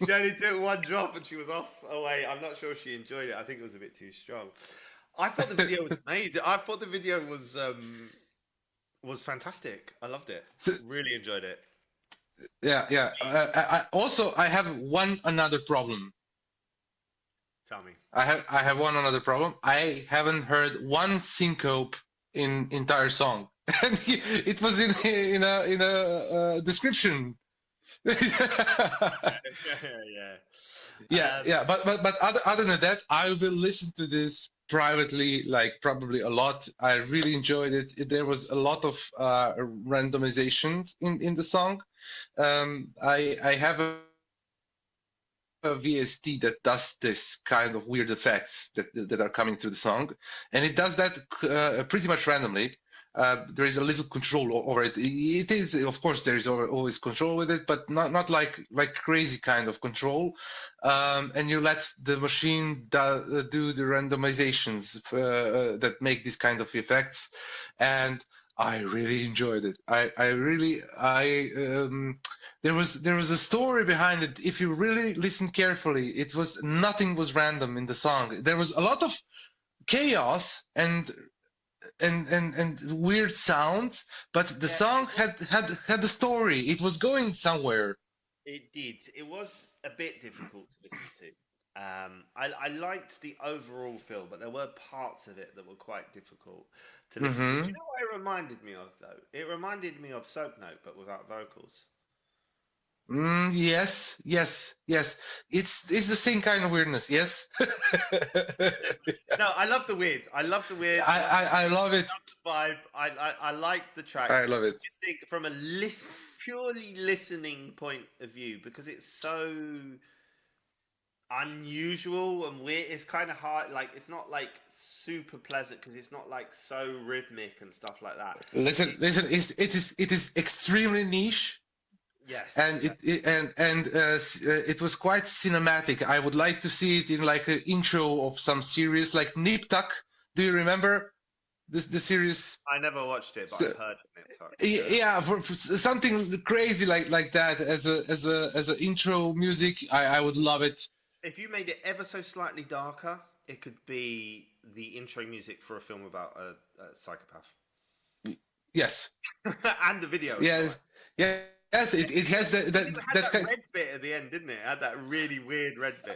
she only took one drop and she was off away. I'm not sure she enjoyed it. I think it was a bit too strong. I thought the video was amazing. I thought the video was fantastic. I loved it. Really enjoyed it. Yeah. I have one another problem. Tell me. I have one another problem. I haven't heard one syncope in entire song, and it was in a description. Yeah. But other than that, I will listen to this privately, like probably a lot. I really enjoyed it. There was a lot of randomizations in the song. I have a VST that does this kind of weird effects that are coming through the song, and it does that pretty much randomly. There is a little control over it. It is, of course, there is always control with it, but not like crazy kind of control. And you let the machine do the randomizations that make these kind of effects, and I really enjoyed it. There was a story behind it. If you really listen carefully, nothing was random in the song. There was a lot of chaos and weird sounds, but the song had a story. It was going somewhere. It did. It was a bit difficult to listen to. I liked the overall feel, but there were parts of it that were quite difficult to listen to. Do you know what it reminded me of, though? It reminded me of Soap Note, but without vocals. Yes. It's the same kind of weirdness. Yes. No, I love the weird. I love the weird. I love it. I love the vibe. I like the track. I love it. Just think from a purely listening point of view, because it's so unusual and weird. It's kind of hard. Like, it's not like super pleasant because it's not like so rhythmic and stuff like that. Listen. It is extremely niche. Yes, and it was quite cinematic. I would like to see it in like an intro of some series, like Nip Tuck. Do you remember the series? I never watched it, but I've heard of Nip Tuck. Yeah, for something crazy like that as a intro music, I would love it. If you made it ever so slightly darker, it could be the intro music for a film about a psychopath. Yes, and the video. Yeah. Yes, it has that red bit at the end, didn't it? It had that really weird red bit.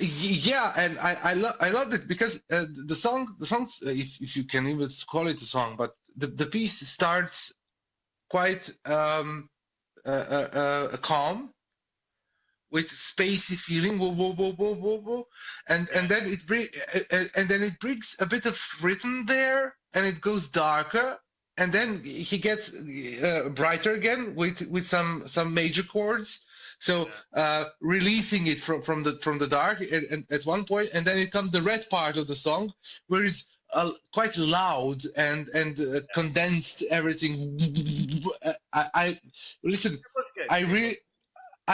Yeah, and I loved it because the songs, if you can even call it a song, but the piece starts quite calm, with spacey feeling, whoa, and then it brings a bit of rhythm there, and it goes darker. And then he gets brighter again with some major chords, so releasing it from the dark and at one point, and then it comes the red part of the song, where it's quite loud and condensed everything. I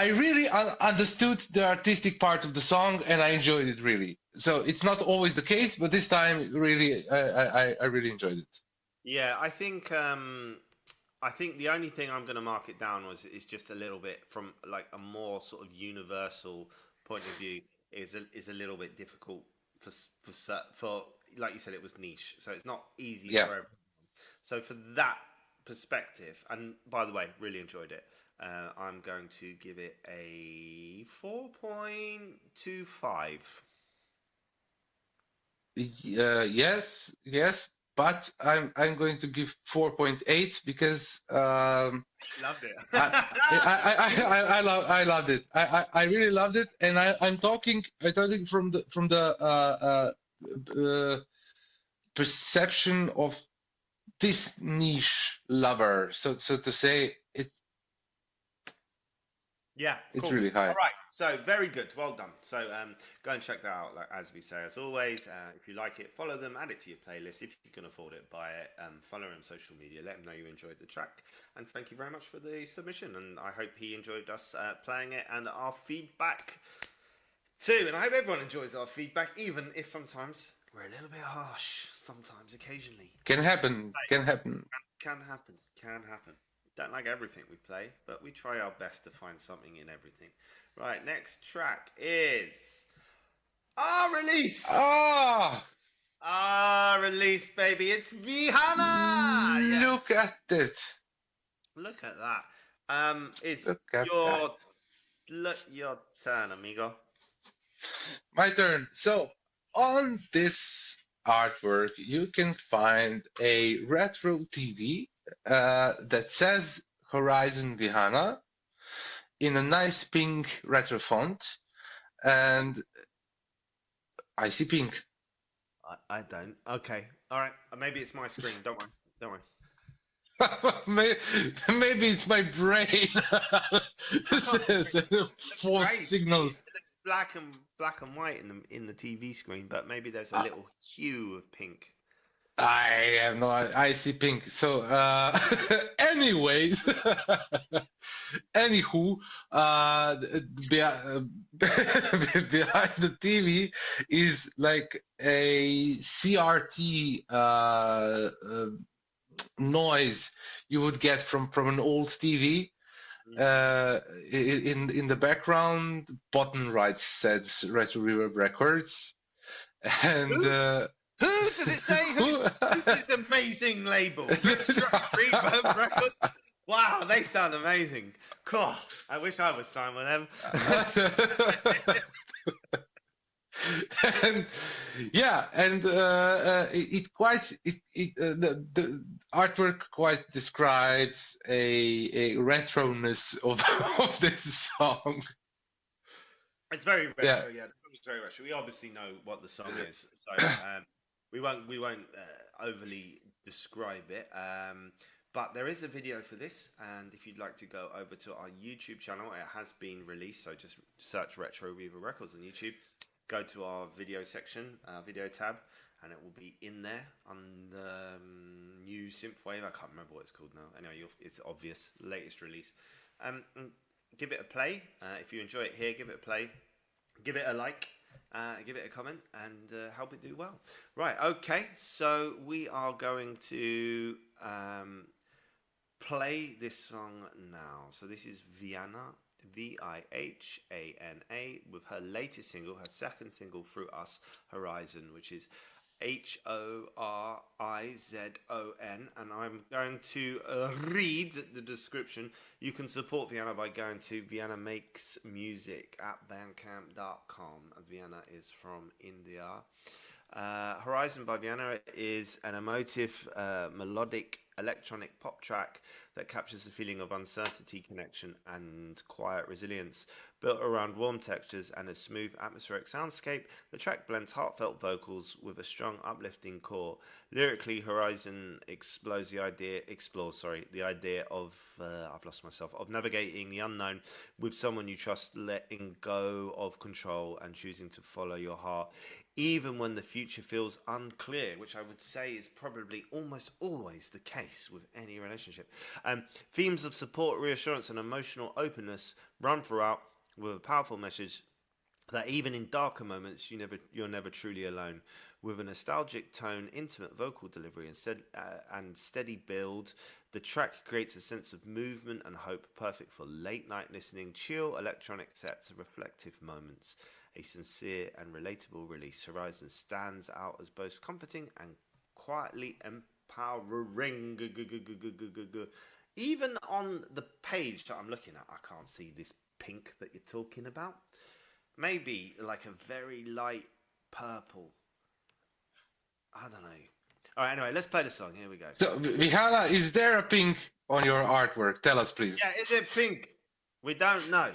really understood the artistic part of the song, and I enjoyed it really. So it's not always the case, but this time really I really enjoyed it. Yeah, I think the only thing I'm going to mark it down is just a little bit from like a more sort of universal point of view is a little bit difficult for like you said, it was niche, so it's not easy for everyone. So for that perspective, and by the way, really enjoyed it. I'm going to give it a 4.25. Yes. But I'm going to give 4.8 because loved it. I loved it. I really loved it, and I'm talking from the perception of this niche lover, so to say, Yeah, it's cool. really high. All right, so very good, well done. So go and check that out. Like as we say, as always, if you like it, follow them, add it to your playlist. If you can afford it, buy it. Follow him on social media. Let him know you enjoyed the track. And thank you very much for the submission. And I hope he enjoyed us playing it and our feedback too. And I hope everyone enjoys our feedback, even if sometimes we're a little bit harsh. Sometimes, occasionally, Can happen. Can happen. can happen. Can happen. Don't like everything we play, but we try our best to find something in everything. Right, next track is our release. Our release, baby. It's Rihanna. Yes. Look at it. Look at that. It's Look at your turn, amigo. My turn. So on this artwork, you can find a retro TV that says Horizon Vihana in a nice pink retro font, and I see pink. I don't. Okay. All right. Maybe it's my screen. Don't worry. Don't worry. Maybe it's my brain. False signals. It looks black and white in the TV screen, but maybe there's a little hue of pink. I have no. I see pink. So, anyways, anywho, behind the TV is like a CRT noise you would get from an old TV. In the background, bottom right says Retro Reverb Records, and. Who does it say? Who's this amazing label? Retro Reverb Records. Wow, they sound amazing. Cool. I wish I was signed with them. And yeah, and the artwork quite describes a retroness of this song. It's very retro. Yeah, the song is very retro. We obviously know what the song is, so we won't overly describe it. But there is a video for this, and if you'd like to go over to our YouTube channel, it has been released. So just search Retro Reverb Records on YouTube. Go to our video section, video tab, and it will be in there on the new Synthwave. I can't remember what it's called now. Anyway, it's obvious, latest release. Give it a play. If you enjoy it here, give it a play. Give it a like. Give it a comment and help it do well. Right, okay. So we are going to play this song now. So this is Vihana, Vihana, with her latest single, her second single through us, Horizon, which is Horizon, and I'm going to read the description. You can support Vihana by going to Vihana Makes Music at bandcamp.com. Vihana is from India. Horizon by Vihana is an emotive, melodic electronic pop track that captures the feeling of uncertainty, connection, and quiet resilience. Built around warm textures and a smooth atmospheric soundscape, the track blends heartfelt vocals with a strong, uplifting core. Lyrically, Horizon explores the idea of of navigating the unknown with someone you trust, letting go of control and choosing to follow your heart, even when the future feels unclear, which I would say is probably almost always the case with any relationship. Themes of support, reassurance, and emotional openness run throughout, with a powerful message that even in darker moments, you're never truly alone. With a nostalgic tone, intimate vocal delivery, and steady build, the track creates a sense of movement and hope, perfect for late night listening, chill electronic sets, and reflective moments. A sincere and relatable release, Horizon stands out as both comforting and quietly empowering. Even on the page that I'm looking at, I can't see this pink that you're talking about. Maybe like a very light purple. I don't know. All right, anyway, let's play the song. Here we go. So, Vihana, is there a pink on your artwork? Tell us, please. Yeah, is it pink? We don't know.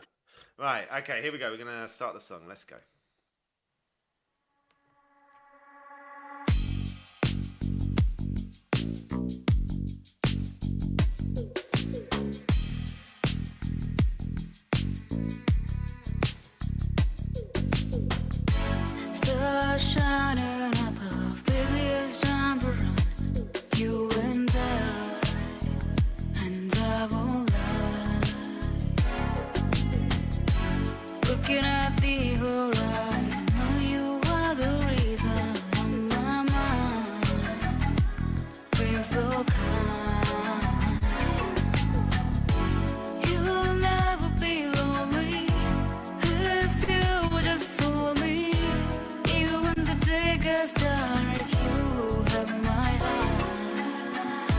Right, okay, here we go. We're going to start the song. Let's go. so kind. You will never be lonely if you just hold me. Even when the day gets dark, you have my heart.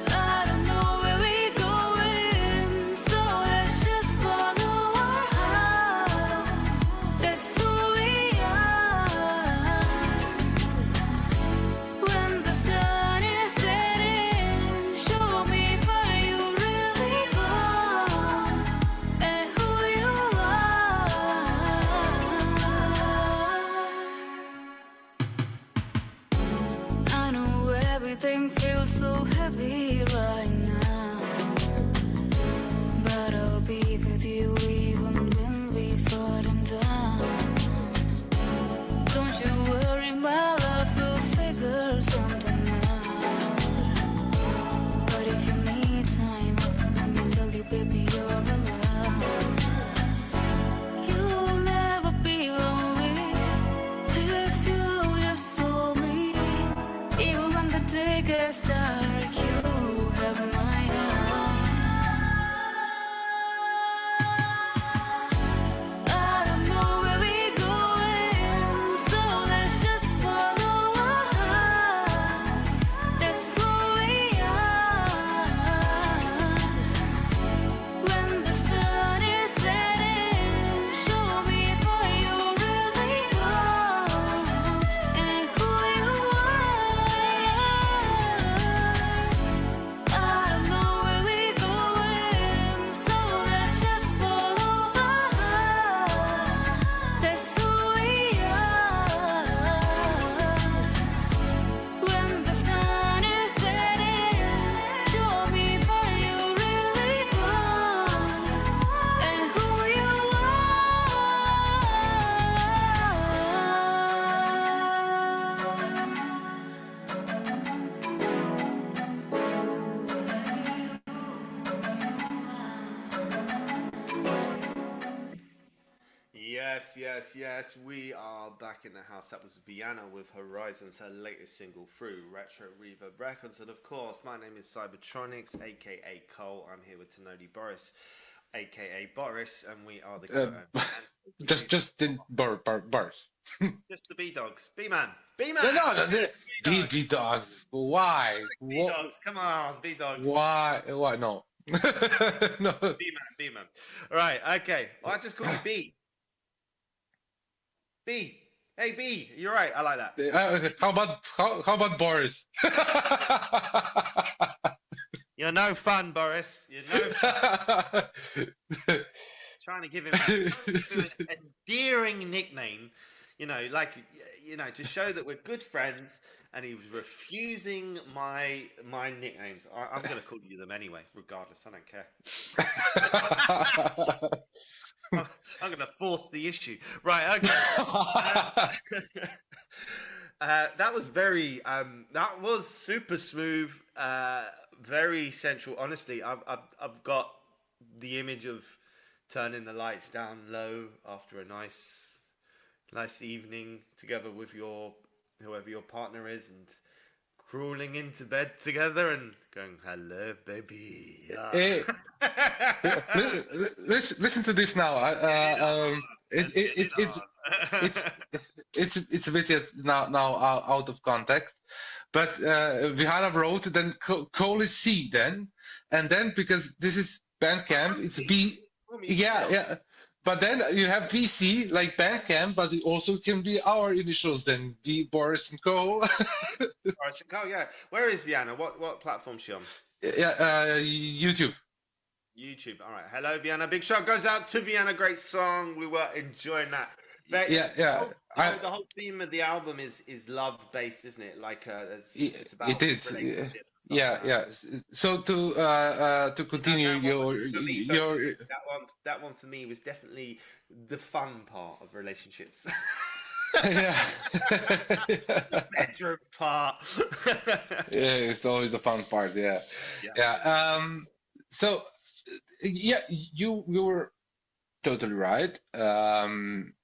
I don't know where we're going, so let's just follow our hearts. That's who we are. When the sun is setting, show me where you really are and who you are. I know everything feels so heavy right now, but I'll be with you even when we falling down. Don't you worry, my love will figure something out. But if you need time, let me tell you, baby, you're allowed. You'll never be lonely if you just hold me. Even when the day gets dark, you have my heart. I don't know where we're going, so let's just follow our hearts. That's who we are. When the sun is setting, show me where you really are and who you are. I don't know where we're going, so let's just follow our hearts. That's who we are. When the sun is setting, show me where you really are and who you Yes, we are back in the house. That was Vienna with Horizons, her latest single through Retro Reverb Records. And of course, my name is Cybertronix, aka Cole. I'm here with Tenodi Boris, aka Boris, and we are the Just in Boris. just the B-Dogs. B-Man. No, B-Dogs. Why? B-Dogs, come on, B-Dogs. Why? No. No. B-Man. All right, okay. Well, I just call you B. B. Hey, B. You're right. I like that. Okay. How about Boris? You're no fun, Boris. You're no fun. Trying to give him an endearing nickname, to show that we're good friends, and he was refusing my nicknames. I'm going to call you them anyway, regardless. I don't care. I'm going to force the issue. Right, okay. That was that was super smooth, very sensual. Honestly, I've got the image of turning the lights down low after a nice evening together with whoever your partner is, and crawling into bed together and going, "Hello, baby." Hey, listen to this now. It's a bit now out of context, but Vihara wrote, then Cole is C, then, and then because this is Bandcamp, it's B. Yeah. But then you have VC like Bandcamp, but it also can be our initials then, V, Boris and Cole. Boris and Cole, yeah. Where is Vienna? What platform is she on? Yeah, YouTube. YouTube. All right. Hello, Vienna. Big shout goes out to Vienna. Great song. We were enjoying that. But yeah. The whole theme of the album is love based, isn't it? Like it's about relationships. Yeah. So to continue that one for me was definitely the fun part of relationships. Yeah. The bedroom part. Yeah, it's always the fun part. Yeah. So yeah, you were totally right.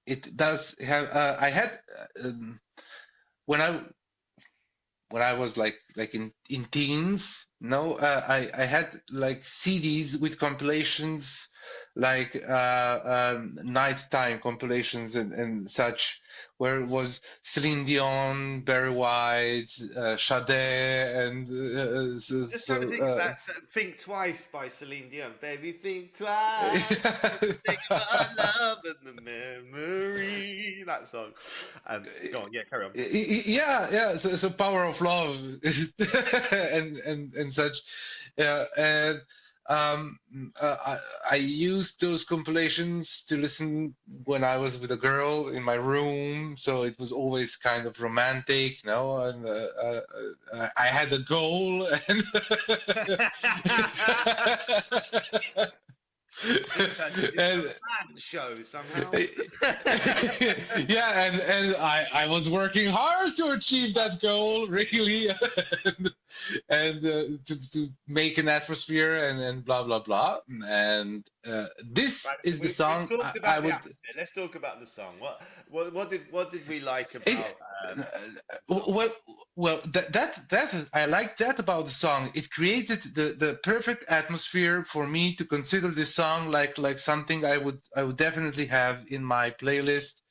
It does have. I had when I when I was like in teens. No, I had like CDs with compilations, like nighttime compilations and such, where it was Celine Dion, Barry White, Sade, and Just trying to think of that "Think Twice" by Celine Dion. Baby, think twice. Think about love and the memory. That song. Go on, yeah, carry on. Yeah. So Power of Love and such. Yeah, and I used those compilations to listen when I was with a girl in my room, so it was always kind of romantic, you know. And I had a goal, and and show somehow. Yeah, and I was working hard to achieve that goal, really, and to make an atmosphere and blah blah blah. And this is the song I would. Let's talk about the song. What did we like about? Well, that I like that about the song. It created the perfect atmosphere for me to consider this song like something I would definitely have in my playlist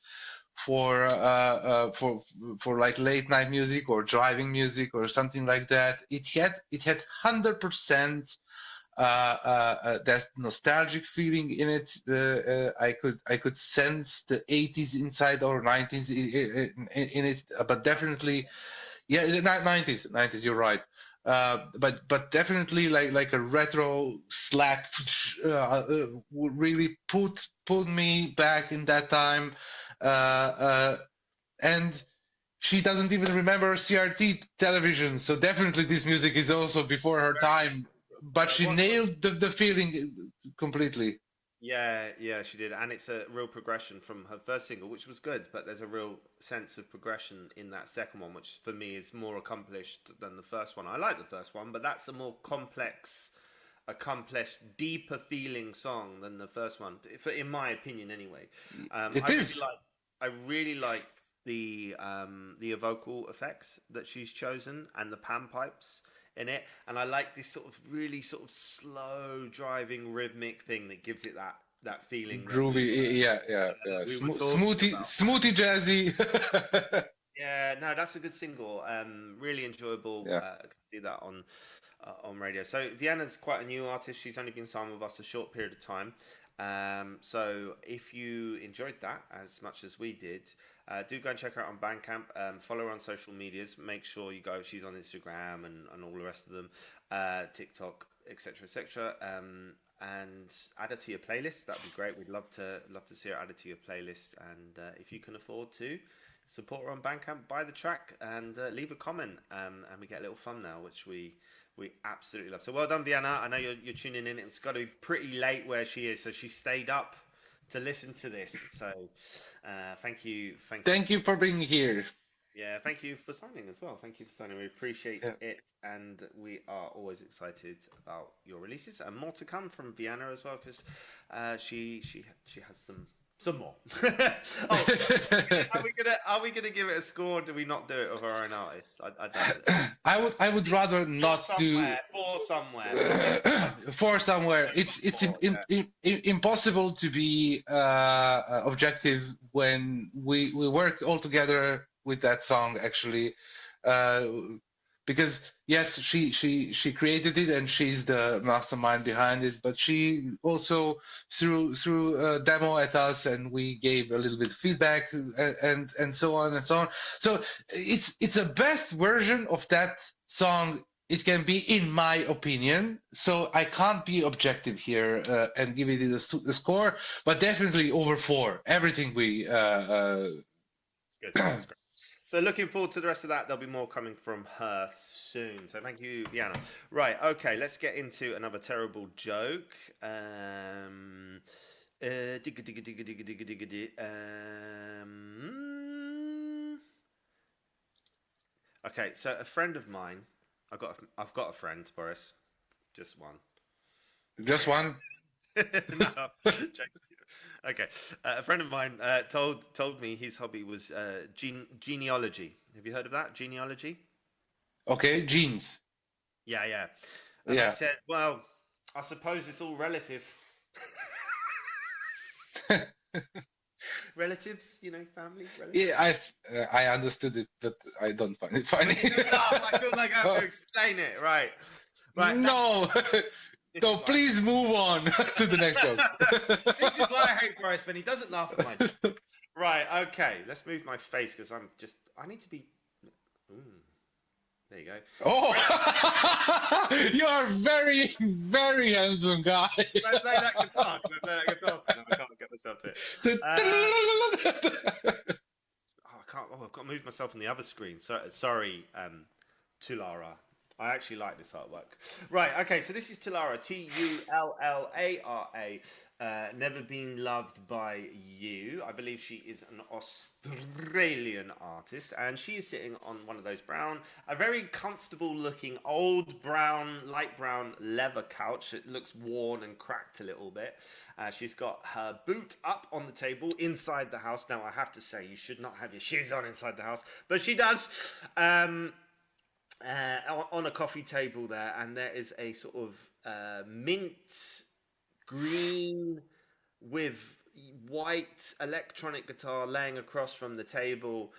for like late night music or driving music or something like that. It had 100% that nostalgic feeling in it. I could sense the 80s inside or 90s in it, but definitely, yeah, 90s. You're right. But definitely like a retro slap really pulled me back in that time. And she doesn't even remember CRT television, so definitely this music is also before her time. But she nailed the feeling completely. Yeah, she did, and it's a real progression from her first single, which was good. But there's a real sense of progression in that second one, which for me is more accomplished than the first one. I like the first one, but that's a more complex, deeper feeling song than the first one, in my opinion, anyway. I really liked the vocal effects that she's chosen and the pan pipes in it, and I like this sort of really sort of slow driving rhythmic thing that gives it that feeling. Groovy, yeah. Smoothie jazzy. Yeah, no, that's a good single. Really enjoyable. Yeah. I can see that on radio. So Vienna's quite a new artist. She's only been signed with us a short period of time. So if you enjoyed that as much as we did, do go and check her out on Bandcamp. Follow her on social medias. Make sure you go. She's on Instagram and all the rest of them, TikTok, etc. And add her to your playlist. That'd be great. We'd love to see her added to your playlist. And if you can afford to, support her on Bandcamp, buy the track, and leave a comment. And we get a little fun now, which we absolutely love. So well done, Vienna. I know you're tuning in. It's got to be pretty late where she is, so she stayed up to listen to this. So thank you. Thank you for being here. Yeah, thank you for signing as well. Thank you for signing. We appreciate it, and we are always excited about your releases and more to come from Vienna as well, because she has some more. Are we gonna give it a score? Or do we not do it of our own artists? I would rather not do for somewhere. It's impossible to be objective when we worked all together with that song, actually, because yes, she created it and she's the mastermind behind it, but she also threw a demo at us and we gave a little bit of feedback and so on and so on. So it's a best version of that song it can be, in my opinion. So I can't be objective here and give it a score, but definitely over 4. Everything we good. That's great. So looking forward to the rest of that. There'll be more coming from her soon. So thank you, Vienna. Right, okay, let's get into another terrible joke. Okay, so a friend of mine, I've got a friend, Boris. Just one. Just one? No, okay. A friend of mine told me his hobby was genealogy. Have you heard of that? Genealogy? Okay, jeans. Yeah, yeah. And Yeah. I said, well, I suppose it's all relative. Relatives, you know, family, relatives. Yeah, I understood it, but I don't find it funny. I feel like I have to explain it, right? Right. No. This So is why- please move on to the next joke. This is why I hate Boris, when he doesn't laugh at my jokes. Right, okay. Let's move my face because I need to be. There you go. Oh, you are very, very handsome guy. Can I play that guitar? Can I play that guitar? So I can't get myself to it. I can't. Oh, I've got to move myself on the other screen. Sorry, Tulara. I actually like this artwork. Right, okay, so this is Tulara, Tullara. Never Been Loved by You. I believe she is an Australian artist, and she is sitting on one of those a very comfortable looking old brown, light brown leather couch. It looks worn and cracked a little bit. She's got her boot up on the table inside the house. Now, I have to say, you should not have your shoes on inside the house, but she does. On a coffee table there, and there is a sort of mint green with white electronic guitar laying across from the table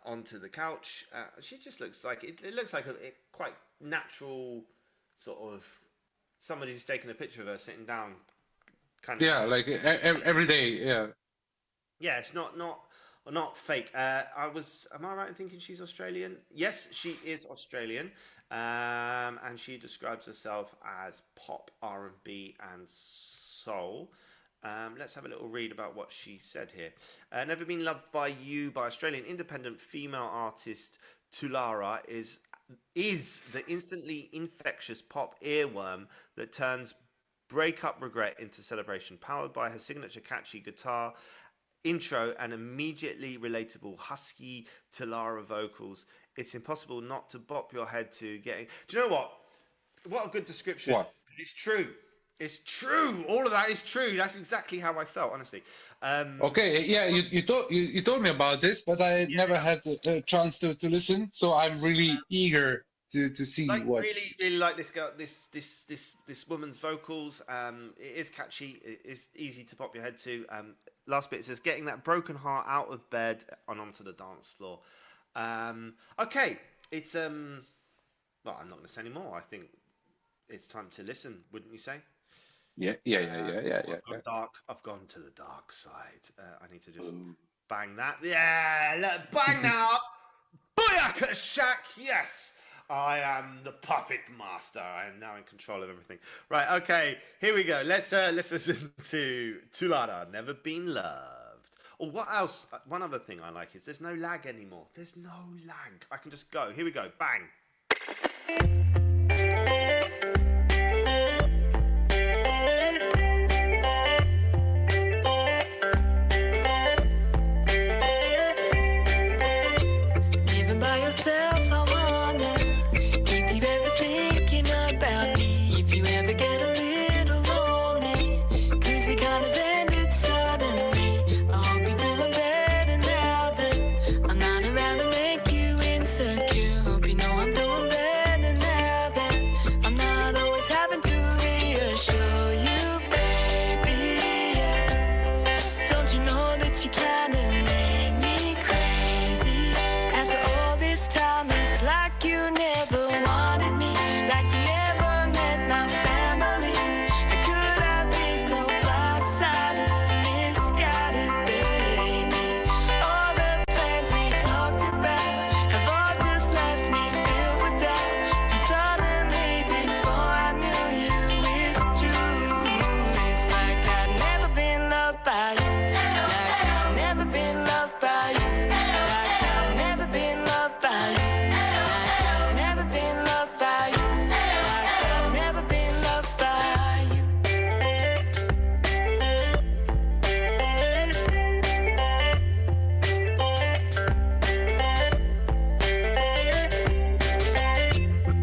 onto the couch. She just looks like it looks like a quite natural sort of somebody who's taken a picture of her sitting down. Kind of. Yeah, like every day. Yeah. Yeah, it's not fake. Am I right in thinking she's Australian? Yes, she is Australian. And she describes herself as pop, R&B, and soul. Let's have a little read about what she said here. Never Been Loved by You by Australian independent female artist Tulara is the instantly infectious pop earworm that turns breakup regret into celebration, powered by her signature catchy guitar intro and immediately relatable husky Tulara vocals. It's impossible not to bop your head to getting. Do you know what? What a good description. What? It's true. It's true. All of that is true. That's exactly how I felt, honestly. Okay, yeah, you told me about this, but I never had a chance to listen. So I'm really eager to see what. Really like this girl, this woman's vocals. It is catchy. It is easy to pop your head to. Last bit says, getting that broken heart out of bed and onto the dance floor. Okay, it's well, I'm not going to say any more. I think it's time to listen, wouldn't you say? Yeah. I've gone to the dark side. I need to just bang that. Yeah, look, bang that up. Booyaka shack. Yes. I am the puppet master. I am now in control of everything. Right, okay, here we go. Let's listen to Tulara, Never Been Loved. Oh, what else? One other thing I like is there's no lag anymore. There's no lag. I can just go. Here we go. Bang. Living by yourself, I wonder if you ever thinking about me, if you ever get a little lonely, 'cause we kind of ended suddenly. I hope you're doing better now that I'm not around to make you insecure. Hope you know I'm doing better now that I'm not always having to reassure you, baby. Yeah. Don't you know that you kind of made me crazy? After all this time, it's like you never wanted me, like you never met my family. How could I be so blindsided, misguided, baby? All the plans we talked about have all just left me filled with doubt. And suddenly, before I knew you withdrew, it's like I'd never been loved by you, like I've never been loved by you, like I've never been loved by you, like I've never been loved by you, like I've never been loved by you.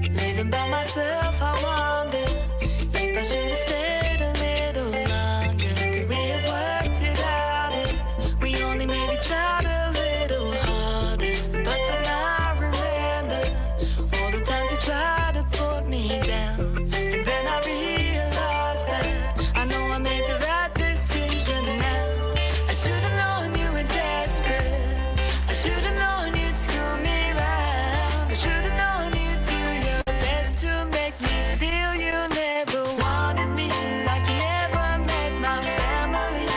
Living by myself, I wonder if I should have stayed a little longer. Could we have worked it out if we only maybe tried a little harder? But then I remember times you tried to put me down, and then I realized that I know I made the right decision now. I should have known you were desperate. I should have known you'd screw me round. I should have known you'd do your best to make me feel you never wanted me, like you never met my family.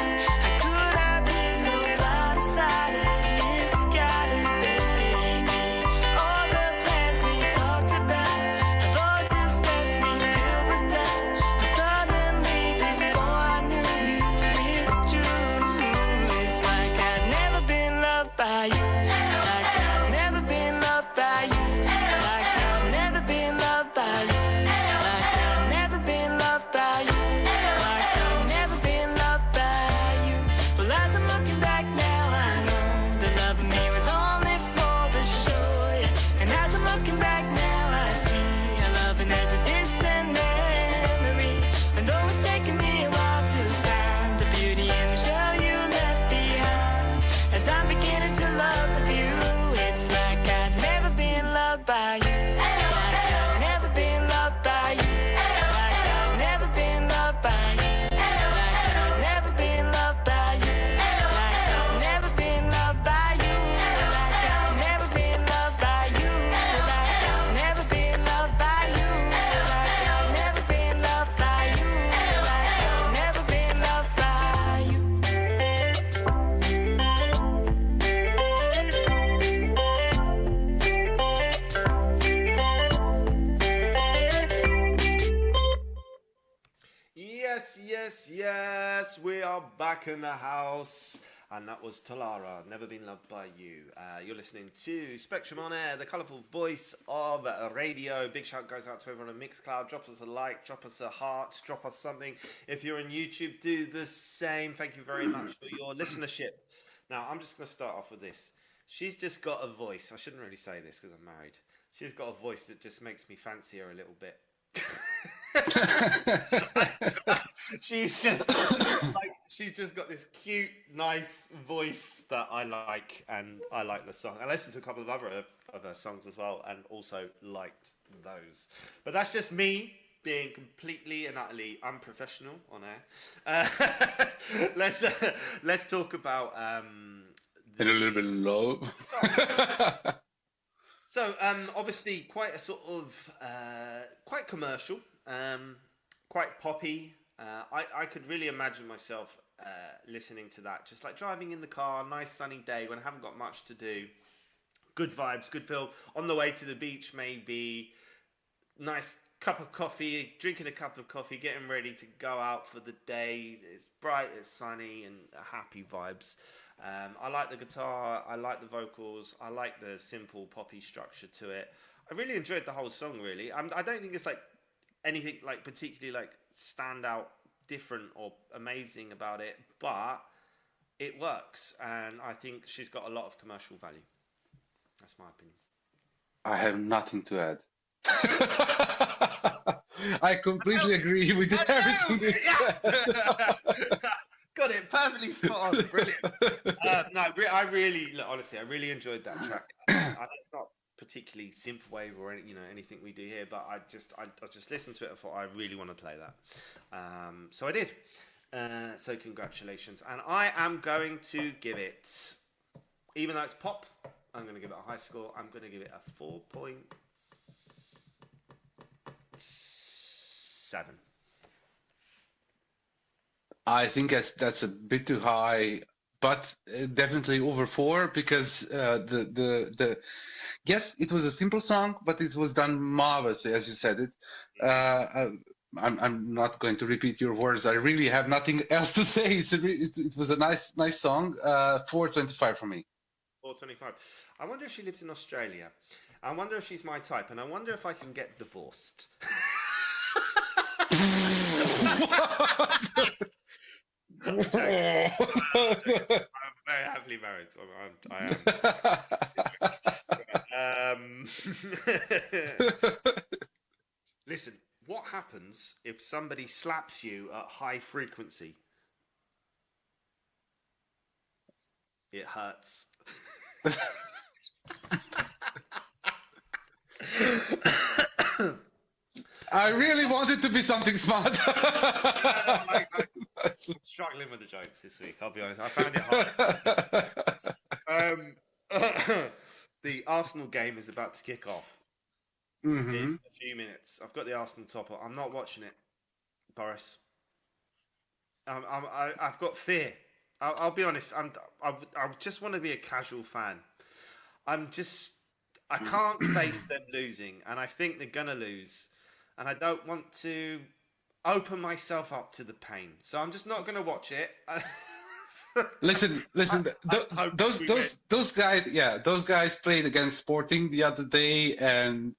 How could I be so blindsided, misguided, baby? All the plans we talked about have all just left me filled with doubt. But suddenly, before I knew you, it's true. It's like I'd never been loved by you. Like I've never been loved by you. Like I've never been loved by you. Like I've never been loved by you. Like I've never been loved by you. Well, as I'm looking back now, I know that loving me was only for the show, yeah. And as I'm looking back now, I see our loving as a distant memory. And though it's taken me a while to find the beauty in the shell you left behind, as I'm beginning to love the view, it's like I'd never been loved by you. Like I've never been loved by you. Like I've never been loved by you. Like I've never been loved by you. Like I've never been loved by you. Like I've never been loved by you. Like I've never been loved by you. Like I've never been loved by you. Like I've never been loved by you. Yes, yes, yes, we are back in the house. And that was Talara, Never Been Loved by You. You're listening to Spectrum on Air, the colourful voice of radio. Big shout goes out to everyone on Mixcloud. Drop us a like, drop us a heart, drop us something. If you're on YouTube, do the same. Thank you very much for your listenership. Now, I'm just going to start off with this. She's just got a voice. I shouldn't really say this because I'm married. She's got a voice that just makes me fancy her a little bit. she's just got this cute, nice voice that I like, and I like the song. I listened to a couple of other of her songs as well, and also liked those. But that's just me being completely and utterly unprofessional on air. Let's talk about And a little bit low. So, obviously, quite a sort of quite commercial, quite poppy. I could really imagine myself listening to that, just like driving in the car, nice sunny day when I haven't got much to do. Good vibes, good feel. On the way to the beach, maybe nice cup of coffee, drinking a cup of coffee, getting ready to go out for the day. It's bright, it's sunny, and happy vibes. I like the guitar, I like the vocals, I like the simple poppy structure to it. I really enjoyed the whole song, really. I don't think it's like anything like particularly like stand out, different or amazing about it, but it works, and I think she's got a lot of commercial value. That's my opinion. I have nothing to add. I completely agree with everything you said. Got it perfectly spot on. Brilliant. I really, look, honestly, I really enjoyed that track. I know it's not particularly synthwave or anything we do here, but I just listened to it and thought I really want to play that. So I did. So congratulations, and I am going to give it, even though it's pop, I'm going to give it a high score. I'm going to give it a 4.7. I think that's a bit too high, but definitely over 4, because the yes, it was a simple song, but it was done marvelously, as you said it. I'm not going to repeat your words. I really have nothing else to say. It was a nice song. 4.25 for me. 4.25. I wonder if she lives in Australia. I wonder if she's my type, and I wonder if I can get divorced. I'm very happily married, so I am. Listen, what happens if somebody slaps you at high frequency? It hurts. I really wanted to be something smart. I'm struggling with the jokes this week, I'll be honest. I found it hard. The Arsenal game is about to kick off in a few minutes. I've got the Arsenal topper. I'm not watching it, Boris. I've got fear. I'll be honest. I just want to be a casual fan. I can't face them losing, and I think they're gonna lose, and I don't want to open myself up to the pain. So I'm just not gonna watch it. Listen. Those guys played against Sporting the other day, and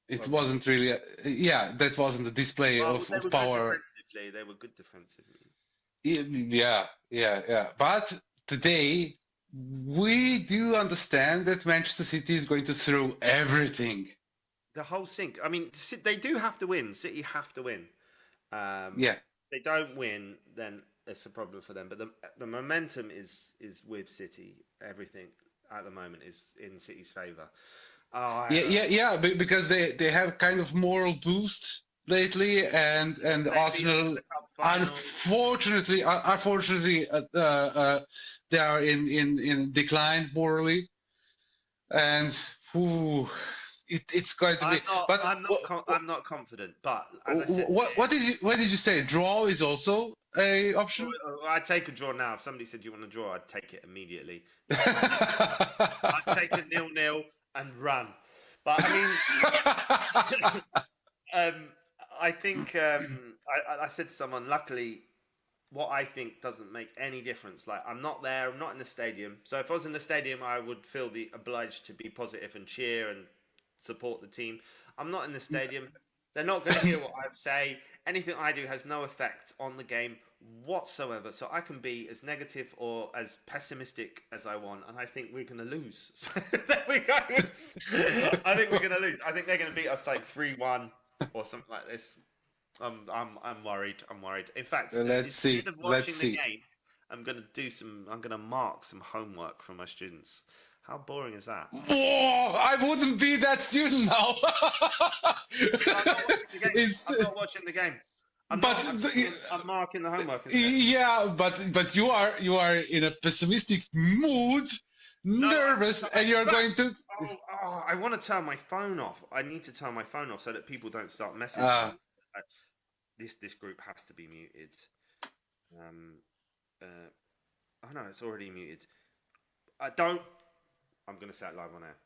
it wasn't really. That wasn't a display of power. Defensively, they were good defensively. Yeah. But today, we do understand that Manchester City is going to throw everything. The whole sink. I mean, they do have to win. City have to win. They don't win, then it's a problem for them. But the momentum is with City. Everything at the moment is in City's favour. Because they have kind of moral boost lately, and Arsenal, unfortunately, they are in decline morally, and it's going to be. I'm not confident. But as I said, what did you say? Draw is also a option. I'd take a draw now. If somebody said you want a draw, I'd take it immediately. I'd take a 0-0 and run. But I mean. I think I said to someone, luckily, what I think doesn't make any difference. Like, I'm not there, I'm not in the stadium. So if I was in the stadium, I would feel obliged to be positive and cheer and support the team. I'm not in the stadium. They're not going to hear what I say. Anything I do has no effect on the game whatsoever. So I can be as negative or as pessimistic as I want. And I think we're going to lose. So there we go. I think we're going to lose. I think they're going to beat us like 3-1. Or something like this. I'm worried. In fact, instead of watching the game, I'm gonna mark some homework from my students. How boring is that? Oh, I wouldn't be that student now. I'm not watching the game. I'm marking the homework. Yeah, but you are in a pessimistic mood, nervous, and you're going to. Oh, I want to turn my phone off. I need to turn my phone off so that people don't start messaging. This group has to be muted. Oh no, it's already muted. I'm going to say it live on air.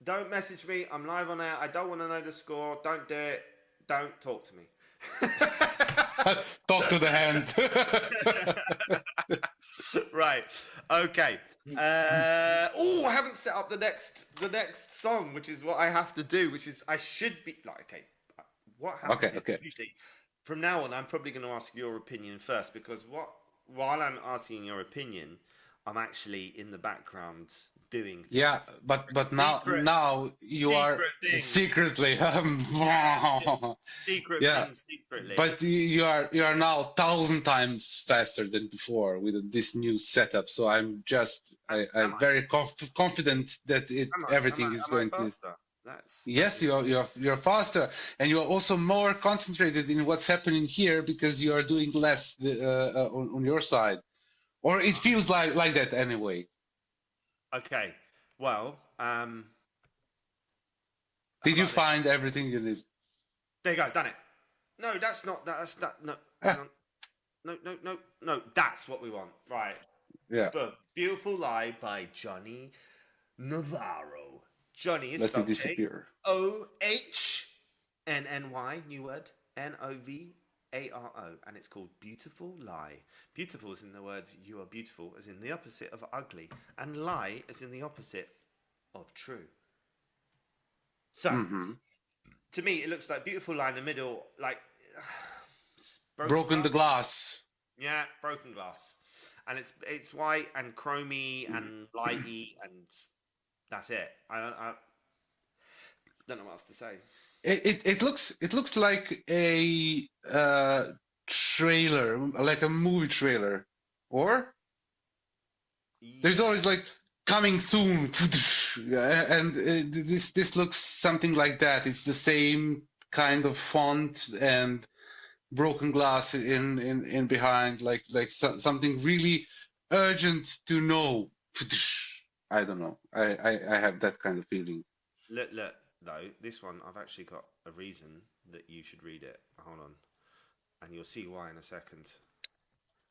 Don't message me. I'm live on air. I don't want to know the score. Don't do it. Don't talk to me. Talk to the hand. Right. Okay. I haven't set up the next song, which is what I have to do. Which is I should be like, okay. What happens? Okay. Usually, from now on, I'm probably going to ask your opinion first, because while I'm asking your opinion, I'm actually in the background doing things. Yeah, but now you are secretly secretly. But you are now 1,000 times faster than before with this new setup. So I'm very confident that everything is going to. Yes, you're faster, and you are also more concentrated in what's happening here because you are doing less on your side, or it feels like that anyway. Okay, well, did you find everything you need? There you go, done it. No, that's not no. No, that's what we want, right? Yeah. The Beautiful Lie by Johnny Navarro. Johnny is spelled Ohnnny, new word, Novaro, and it's called Beautiful Lie. Beautiful is in the words you are beautiful, as in the opposite of ugly, and lie as in the opposite of true. So, to me, it looks like Beautiful Lie in the middle, like broken the glass. Yeah, broken glass, and it's white and chromy and lighty, and that's it. I don't know what else to say. It looks like a trailer, like a movie trailer, or there's always like coming soon, and this looks something like that. It's the same kind of font and broken glass in behind, like something really urgent to know. I don't know. I have that kind of feeling. Look, though, this one, I've actually got a reason that you should read it. Hold on. And you'll see why in a second.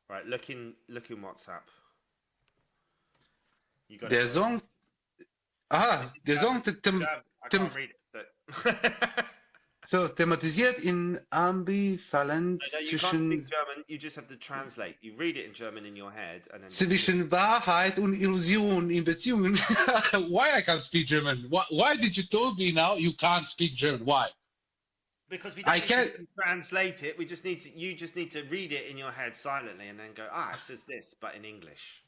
Right, look in WhatsApp. You got Der Song... der Song... I can't read it. So. So, thematisiert in Ambivalenz No, you can't speak German, you just have to translate. You read it in German in your head and then... Zwischen Wahrheit und Illusion in Beziehungen. Why I can't speak German? Why did you told me now you can't speak German? Why? Because we don't need to translate it. You just need to read it in your head silently and then go, it says this, but in English.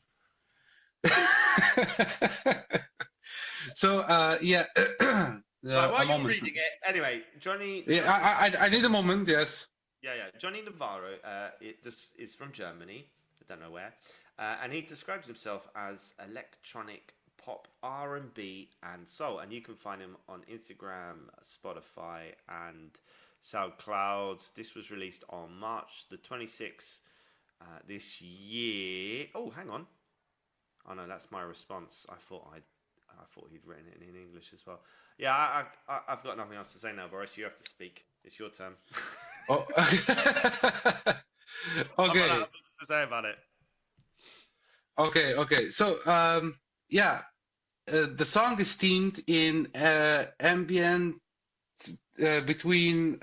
So, yeah... Right, while you're reading it, anyway, Johnny... Yeah, I need a moment, yes. Yeah. Johnny Navarro is from Germany, I don't know where, and he describes himself as electronic pop, R&B and soul, and you can find him on Instagram, Spotify and SoundCloud. This was released on March the 26th this year. Oh, hang on. Oh no, that's my response. I thought he'd written it in English as well. Yeah, I've got nothing else to say now, Boris. You have to speak. It's your turn. Oh. Okay. I've got nothing to say about it. Okay. So, the song is themed in ambient between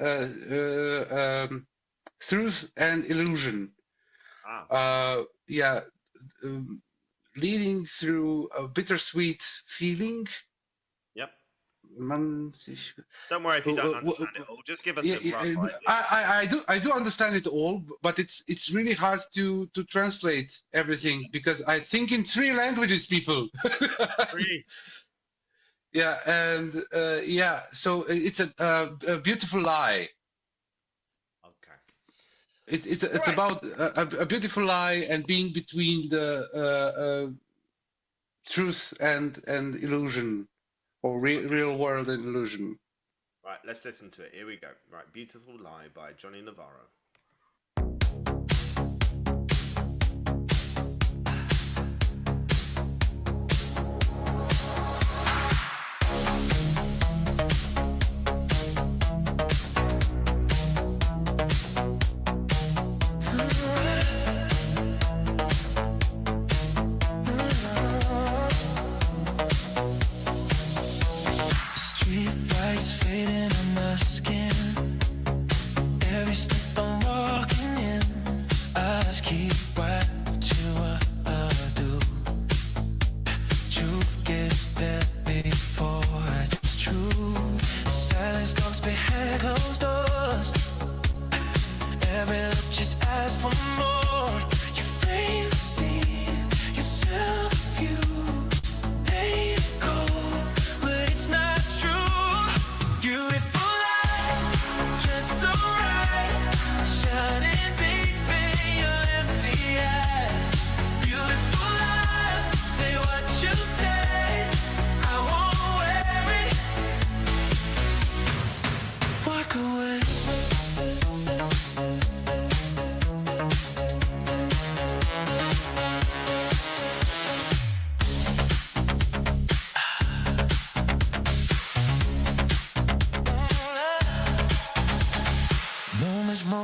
truth and illusion. Leading through a bittersweet feeling. Yep. Don't worry if you don't understand it all. Just give us a rough idea. I do understand it all, but it's really hard to translate everything because I think in 3 languages, people. 3. Yeah, and so it's a beautiful lie. It's about a beautiful lie and being between the truth and illusion, or real world and illusion. Right, let's listen to it. Here we go. Right, Beautiful Lie by Johnny Navarro.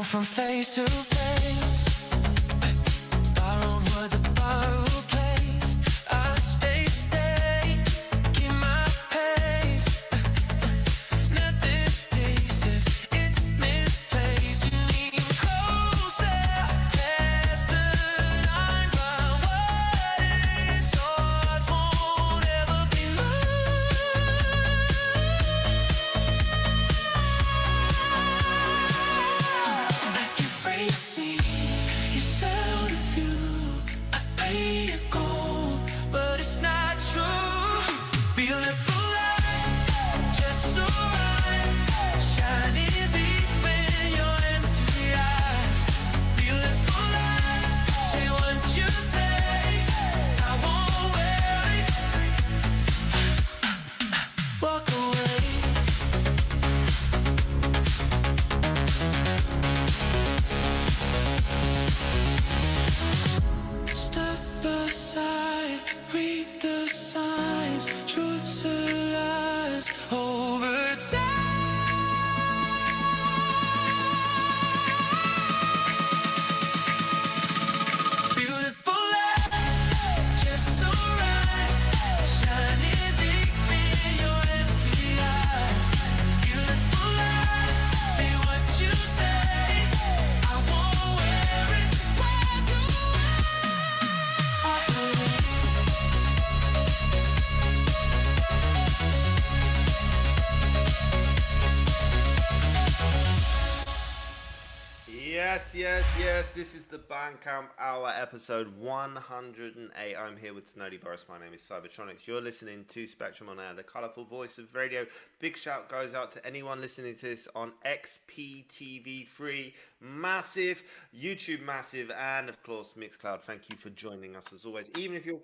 From face to face, borrowed words, a borrowed place. I stay, keep my pace. Not this taste if it's misplaced. You need me closer, test the line by what it is. Ours won't ever be mine. Racing Yes, yes, yes. This is the Bandcamp Hour, episode 108. I'm here with Tenodi Boris. My name is Cybertronix. You're listening to Spectrum on Air, the colourful voice of radio. Big shout goes out to anyone listening to this on XPTV Free, massive, YouTube massive, and of course Mixcloud. Thank you for joining us as always. Even if you're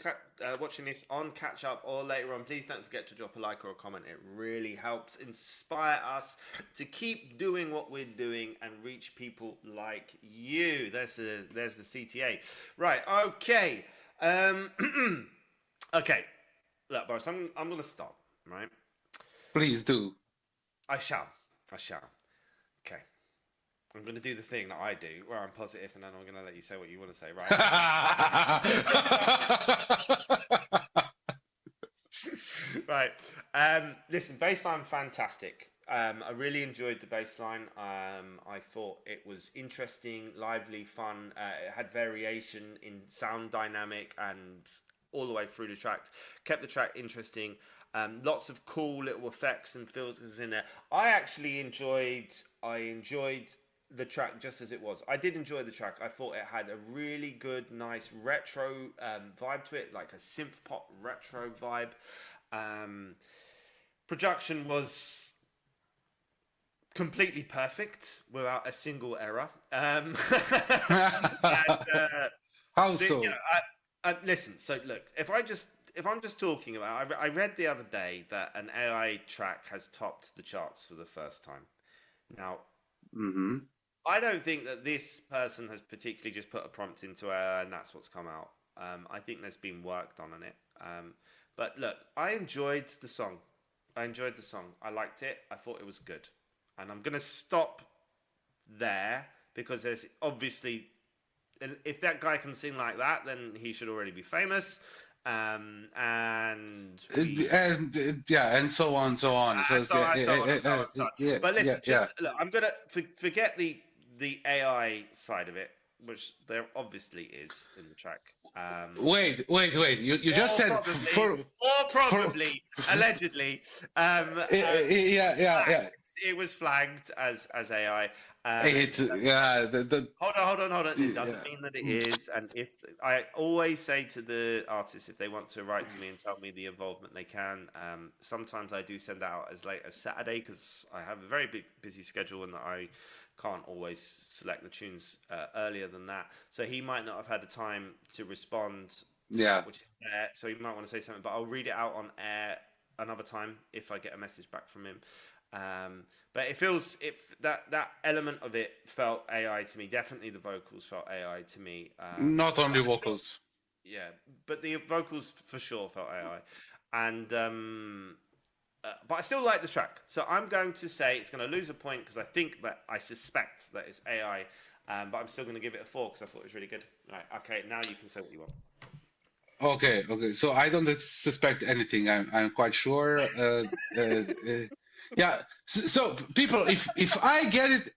watching this on catch up or later on, please don't forget to drop a like or a comment. It really helps inspire us to keep doing what we're doing and reach people like you. There's the CTA. Right, okay. Okay. Look, Boris, I'm gonna stop, right? Please do. I shall. Okay. I'm gonna do the thing that I do where I'm positive and then I'm gonna let you say what you want to say, right? Right. Listen, bassline fantastic. I really enjoyed the bassline. I thought it was interesting, lively, fun. It had variation in sound dynamic and all the way through the track. Kept the track interesting. Lots of cool little effects and filters in there. I actually enjoyed the track just as it was. I did enjoy the track. I thought it had a really good, nice retro vibe to it, like a synth pop retro vibe. Production was completely perfect without a single error. And, How so? You know, listen. So look, if I'm just talking about, I read the other day that an AI track has topped the charts for the first time. Now, I don't think that this person has particularly just put a prompt into AI and that's what's come out. I think there's been work done on it. But look, I enjoyed the song. I liked it. I thought it was good. And I'm going to stop there because there's obviously, if that guy can sing like that, then he should already be famous. And so on. But listen, look, I'm going to forget the AI side of it, which there obviously is in the track. Wait. You just said probably, allegedly. It was flagged as AI. Hold on. It doesn't mean that it is. And if I always say to the artists, if they want to write to me and tell me the involvement, they can. Sometimes I do send out as late as Saturday because I have a very busy schedule and I can't always select the tunes earlier than that. So he might not have had the time to respond to that, which is there. So he might want to say something, but I'll read it out on air another time if I get a message back from him. But it feels, that element of it felt AI to me. Definitely the vocals felt AI to me. Not only vocals. Yeah, but the vocals for sure felt AI. And but I still like the track. So I'm going to say it's going to lose a point because I suspect that it's AI. But I'm still going to give it a 4 because I thought it was really good. Right, okay, now you can say what you want. Okay. So I don't suspect anything. I'm quite sure. Yeah. So people, if I get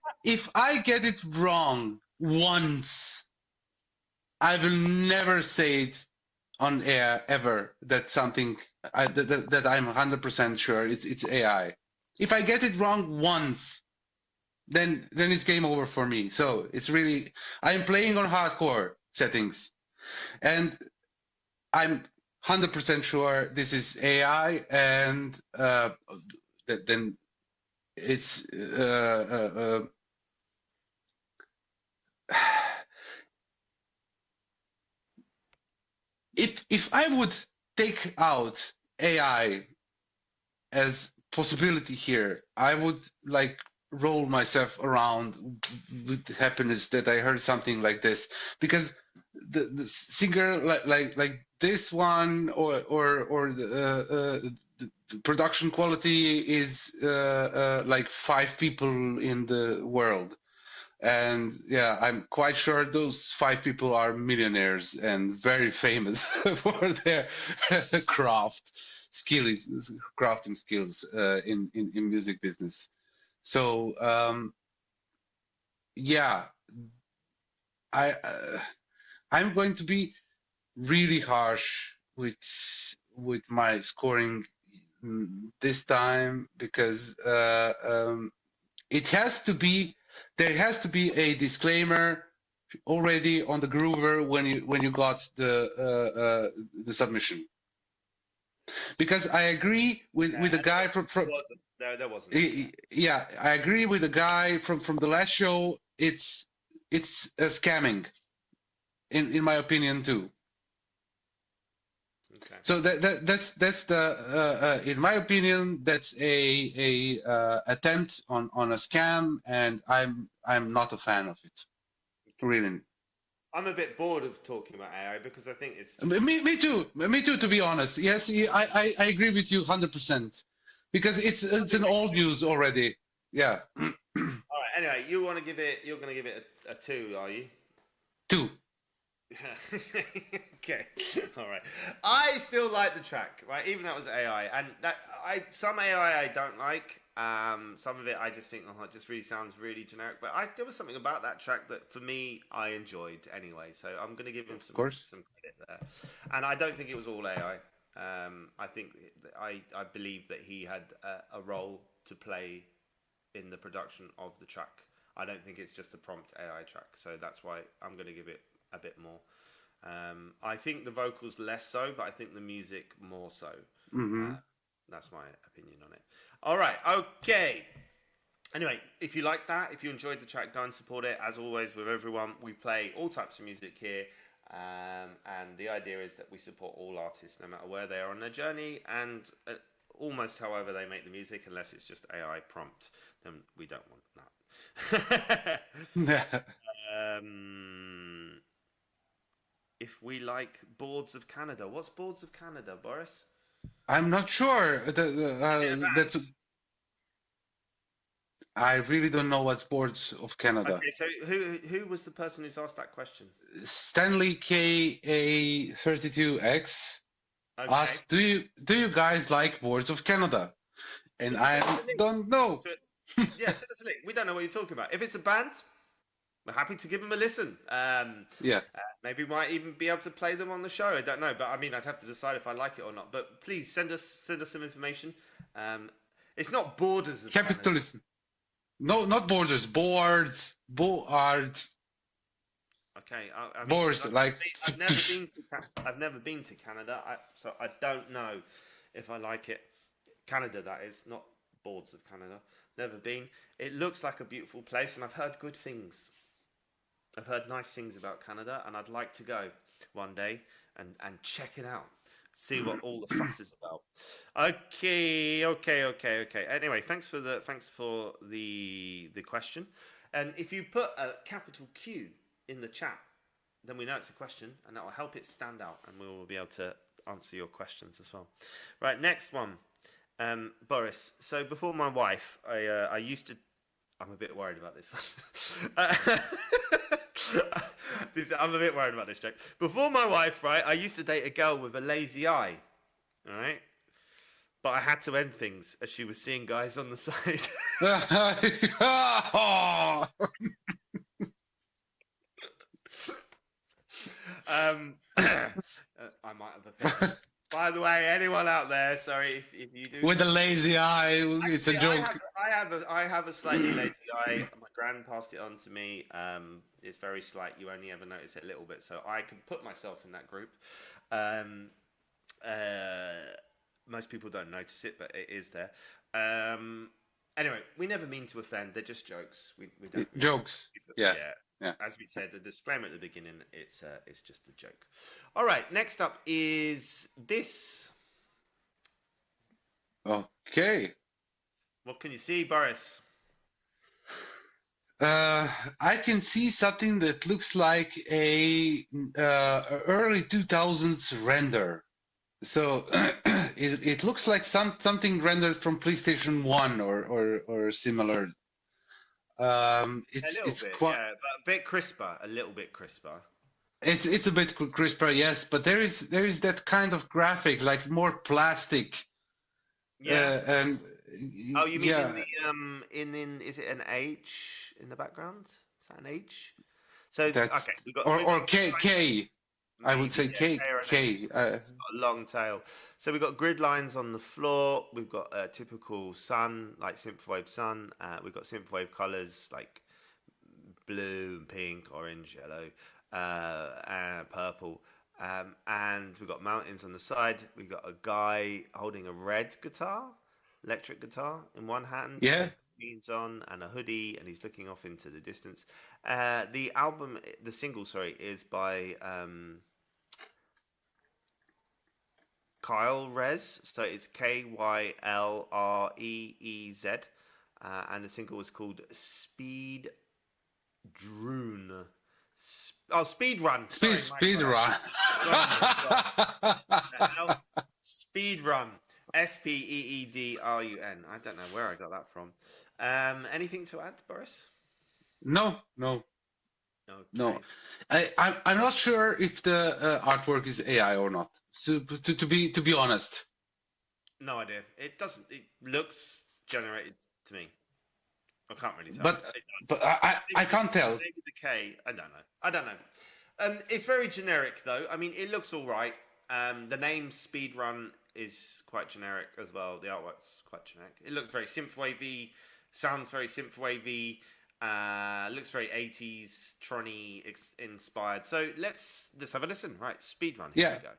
it wrong once, I will never say it on air ever. That's something that I'm 100% sure it's AI. If I get it wrong once, then it's game over for me. So it's really, I'm playing on hardcore settings, and I'm 100% sure this is AI, and then it's if I would take out AI as possibility here, I would like roll myself around with happiness that I heard something like this, because the singer like this one or the production quality is like 5 people in the world. And yeah, I'm quite sure those 5 people are millionaires and very famous for their crafting skills in music business. So yeah, I'm going to be really harsh with my scoring this time, because it has to be there has to be a disclaimer already on the groover when you got the submission. Because I agree with the guy from there wasn't. Yeah, I agree with the guy from the last show. It's a scamming, in my opinion too. Okay. So that's the in my opinion that's a attempt on a scam, and I'm not a fan of it. Really. I'm a bit bored of talking about AI because I think it's Me too. To be honest, yes, I agree with you 100% because it's an old news already. Yeah. All right. Anyway, you're going to give it a 2, are you? 2. Okay. All right. I still like the track, right? Even that was AI, and some AI I don't like. Some of it I just think, it just really sounds really generic. But there was something about that track that for me I enjoyed anyway. So I'm going to give him some credit there. And I don't think it was all AI. I think I believe that he had a role to play in the production of the track. I don't think it's just a prompt AI track. So that's why I'm going to give it a bit more. I think the vocals less so, but I think the music more so. Mm-hmm. That's my opinion on it. All right, okay. Anyway, if you like that, if you enjoyed the track, go and support it. As always, with everyone, we play all types of music here. And the idea is that we support all artists, no matter where they are on their journey, and almost however they make the music, unless it's just AI prompt, then we don't want that. If we like Boards of Canada. What's Boards of Canada, Boris? I'm not sure. That's. I really don't know what's Boards of Canada. Okay, so who was the person who's asked that question? Stanley KA32X asked, "Do you guys like Boards of Canada?" And I don't know. Yeah, send us a link. We don't know what you're talking about. If it's a band, we're happy to give them a listen. Maybe we might even be able to play them on the show. I don't know, but I mean, I'd have to decide if I like it or not. But please send us some information. It's not Borders of Capitalism. No, not borders. Boards. Boards. Okay. I mean, boards. I've never been to Canada, so I don't know if I like it. Canada, that is, not Boards of Canada. Never been. It looks like a beautiful place, and I've heard good things. I've heard nice things about Canada, and I'd like to go one day and check it out, see what all the fuss is about. Okay. Anyway, thanks for the question. And if you put a capital Q in the chat, then we know it's a question, and that will help it stand out, and we will be able to answer your questions as well. Right, next one. Boris, so before my wife, I used to... I'm a bit worried about this one. I'm a bit worried about this joke. Before my wife, right, I used to date a girl with a lazy eye, all right? But I had to end things as she was seeing guys on the side. I might have offended. By the way, anyone out there, sorry if you do. With a lazy eye, it's a joke. I have a slightly lazy eye. My gran passed it on to me. It's very slight. You only ever notice it a little bit. So I can put myself in that group. Most people don't notice it, but it is there. Anyway, we never mean to offend. They're just jokes. We don't. Jokes. Yeah. As we said, the disclaimer at the beginning, it's just a joke. All right, next up is this. Okay. What can you see, Boris? I can see something that looks like a early 2000s render. So it looks like something rendered from PlayStation 1 or similar. It's quite a bit crisper, a little bit crisper. It's a bit crisper, yes, but there is that kind of graphic, like more plastic. Yeah. And oh, you mean in is it an H in the background? Is that an H? So that's, okay, we got or K. I would say K. It's got a long tail. So we've got grid lines on the floor. We've got a typical sun, like Synthwave sun. We've got Synthwave colors, like blue, and pink, orange, yellow, and purple. And we've got mountains on the side. We've got a guy holding a red guitar, electric guitar, in one hand. Yeah. He's got jeans on and a hoodie, and he's looking off into the distance. The single, is by Kyle Rez. So it's Kylreez, and the single was called Speed Drone. Speed Run. Speed Run. Speed Run. Speedrun. I don't know where I got that from. Anything to add, Boris? No. Okay. No. I'm not sure if the artwork is AI or not. So, to be honest. No idea. It doesn't. It looks generated to me. I can't really tell. But I can't tell. Maybe the K. I don't know. It's very generic though. I mean, it looks all right. The name Speedrun is quite generic as well. The artwork's quite generic. It looks very synthwavy. Sounds very synthwavy. Looks very 80s Tronny inspired. So let's have a listen. Right, Speedrun. Here we go.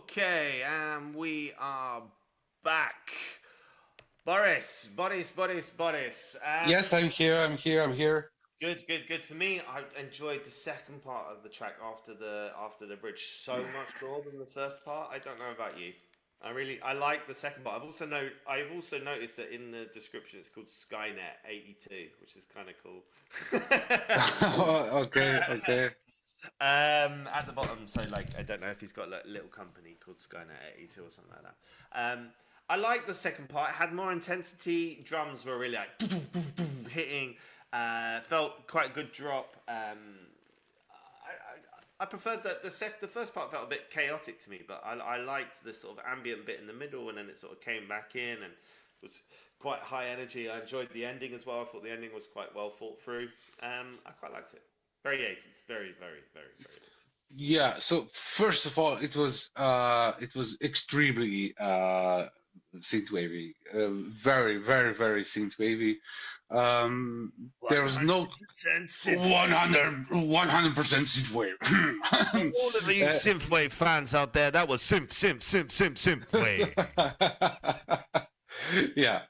Okay, and we are back. Boris. Yes, I'm here. Good, good, good. For me, I enjoyed the second part of the track after the bridge so much more than the first part. I don't know about you. I like the second part. I've also noticed that in the description it's called Skynet 82, which is kind of cool. Okay. At the bottom, so like I don't know if he's got like a little company called Skynet 82 or something like that. I like the second part. It had more intensity. Drums were really like hitting. Felt quite a good drop. I preferred that the first part felt a bit chaotic to me, but I liked the sort of ambient bit in the middle, and then it sort of came back in and was quite high energy. I enjoyed the ending as well. I thought the ending was quite well thought through. I quite liked it. Very 80s. Very, very, very, very 80s. Yeah. So first of all, it was extremely synthwavy, very, very, very synthwavy. There was no 100% synthwave. All of you synthwave fans out there, that was synthwave. Yeah,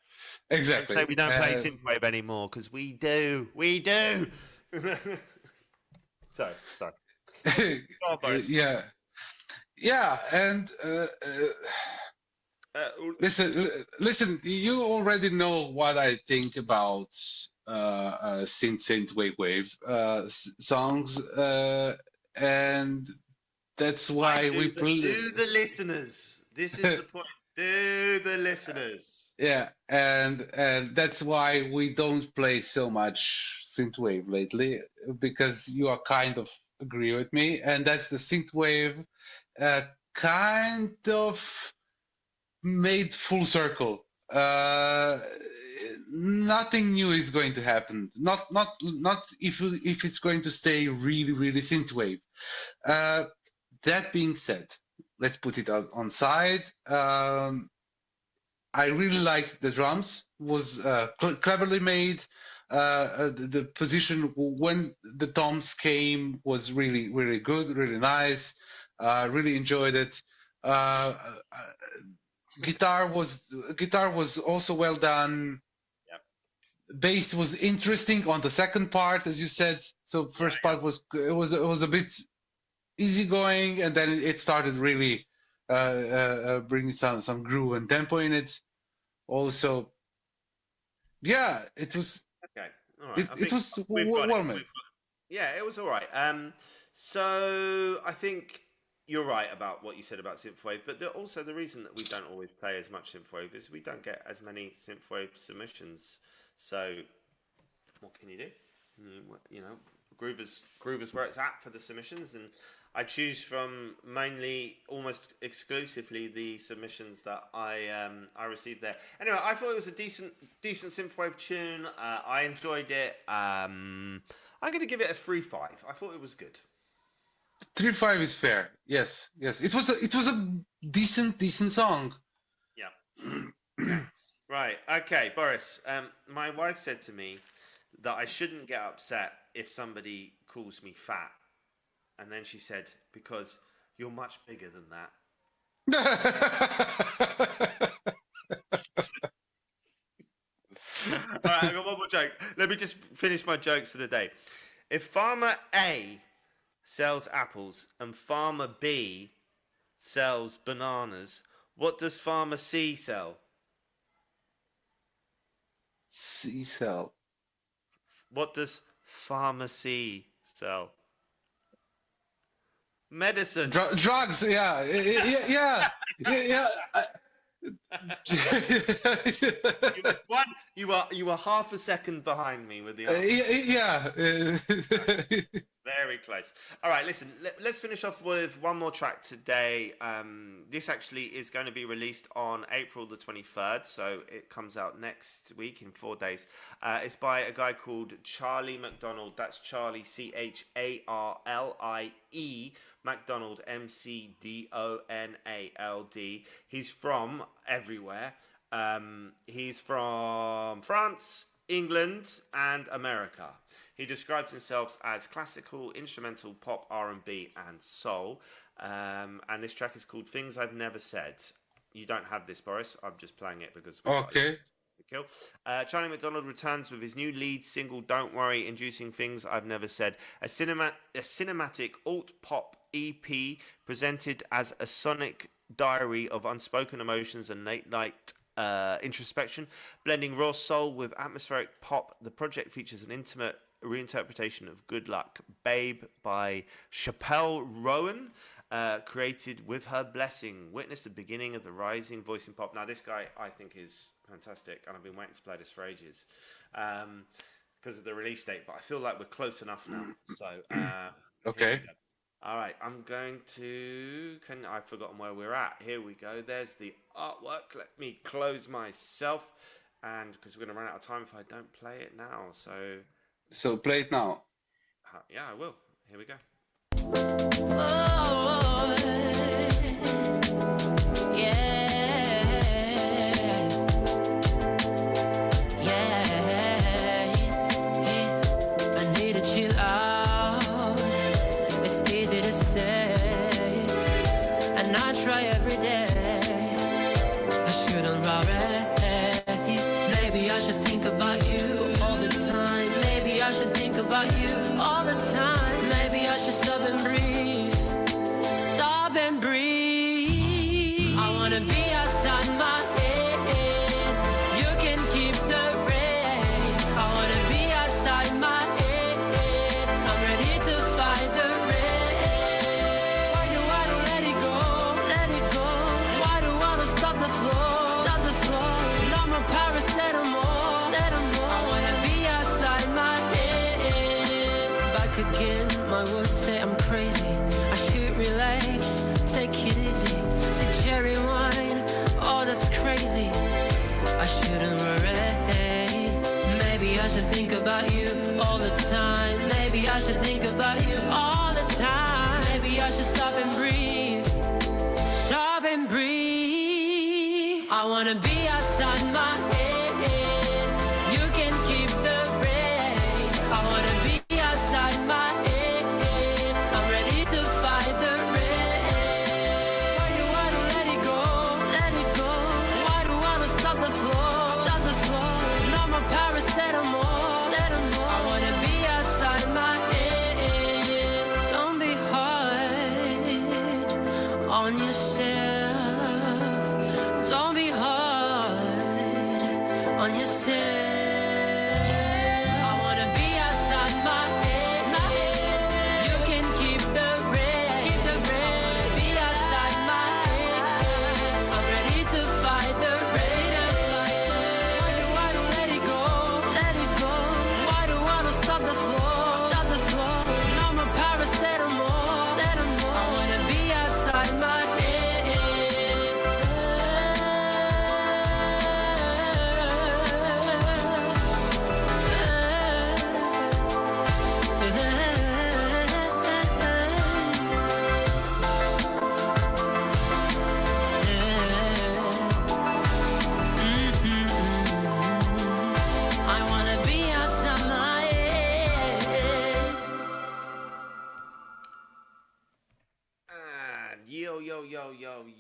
exactly. So we don't play synthwave anymore because we do. Sorry. Go on, Boris. Yeah, and listen. You already know what I think about synth wave songs, and that's why we play. Do the listeners. This is the point. Do the listeners. Yeah, and that's why we don't play so much synthwave lately, because you are kind of agree with me, and that's the synthwave kind of made full circle. Nothing new is going to happen. Not if it's going to stay really, really synthwave. That being said, let's put it on side. I really liked the drums. Was cleverly made. The position when the toms came was really, really good, really nice. Really enjoyed it. Guitar was also well done. Yep. Bass was interesting on the second part, as you said. So first part was a bit easygoing, and then it started really bringing some groove and tempo in it. Also, yeah, it was. Okay, all right. It was well made. Yeah, it was all right. So I think you're right about what you said about synthwave, but also the reason that we don't always play as much synthwave is we don't get as many synthwave submissions. So what can you do? You know, Groove is where it's at for the submissions, and I choose from mainly, almost exclusively, the submissions that I received there. Anyway, I thought it was a decent synthwave tune. I enjoyed it. I'm going to give it a 3.5. I thought it was good. 3.5 is fair. Yes. It was a decent song. Yeah. Right. Okay, Boris. My wife said to me that I shouldn't get upset if somebody calls me fat. And then she said, because you're much bigger than that. All right, I got one more joke. Let me just finish my jokes for the day. If Farmer A sells apples and Farmer B sells bananas, what does Farmer C sell? C sell. What does Pharmacy sell? Medicine. Drugs. Yeah. You were half a second behind me with the answer. Yeah. Very close. All right, listen, let's finish off with one more track today. This actually is going to be released on April the 23rd, so it comes out next week in 4 days. It's by a guy called Charlie McDonald. That's Charlie, Charlie, McDonald, McDonald. He's from everywhere. He's from France, England, and America. He describes himself as classical, instrumental, pop, R&B, and soul. And this track is called Things I've Never Said. You don't have this, Boris. I'm just playing it because... Okay. Kill. Charlie McDonald returns with his new lead single, Don't Worry, Inducing Things I've Never Said. A cinematic alt-pop EP presented as a sonic diary of unspoken emotions and late-night introspection. Blending raw soul with atmospheric pop, the project features an intimate reinterpretation of Good Luck Babe by Chappelle Rowan. Created with her blessing. Witness the beginning of the rising voice in pop. Now, this guy, I think, is fantastic, and I've been waiting to play this for ages because of the release date, but I feel like we're close enough now. So, okay. All right, I'm going to... I've forgotten where we're at. Here we go. There's the artwork. Let me close myself, and because we're going to run out of time if I don't play it now. So play it now. Yeah, I will. Here we go. Oh, yeah, yeah. I need to chill out. It's easy to say, and I try every day. I shouldn't worry. Maybe I should think about you all the time. Maybe I should think about you all the time. Maybe I should stop and breathe. Stop and breathe. I wanna be outside my head. You can keep the rain. I wanna be outside my head. I'm ready to fight the rain. Why do I don't let it go? Let it go. Why do I don't stop the flow? Stop the flow. No more paracetamol. I wanna be outside my head. Back again. My words say I'm crazy. I should relax, take it easy. Sip cherry wine, oh that's crazy. I shouldn't worry. Maybe I should think about you all the time. Maybe I should think about you all the time. Maybe I should stop and breathe. Stop and breathe. I wanna be outside my head. You can keep the rain. I wanna be outside my head.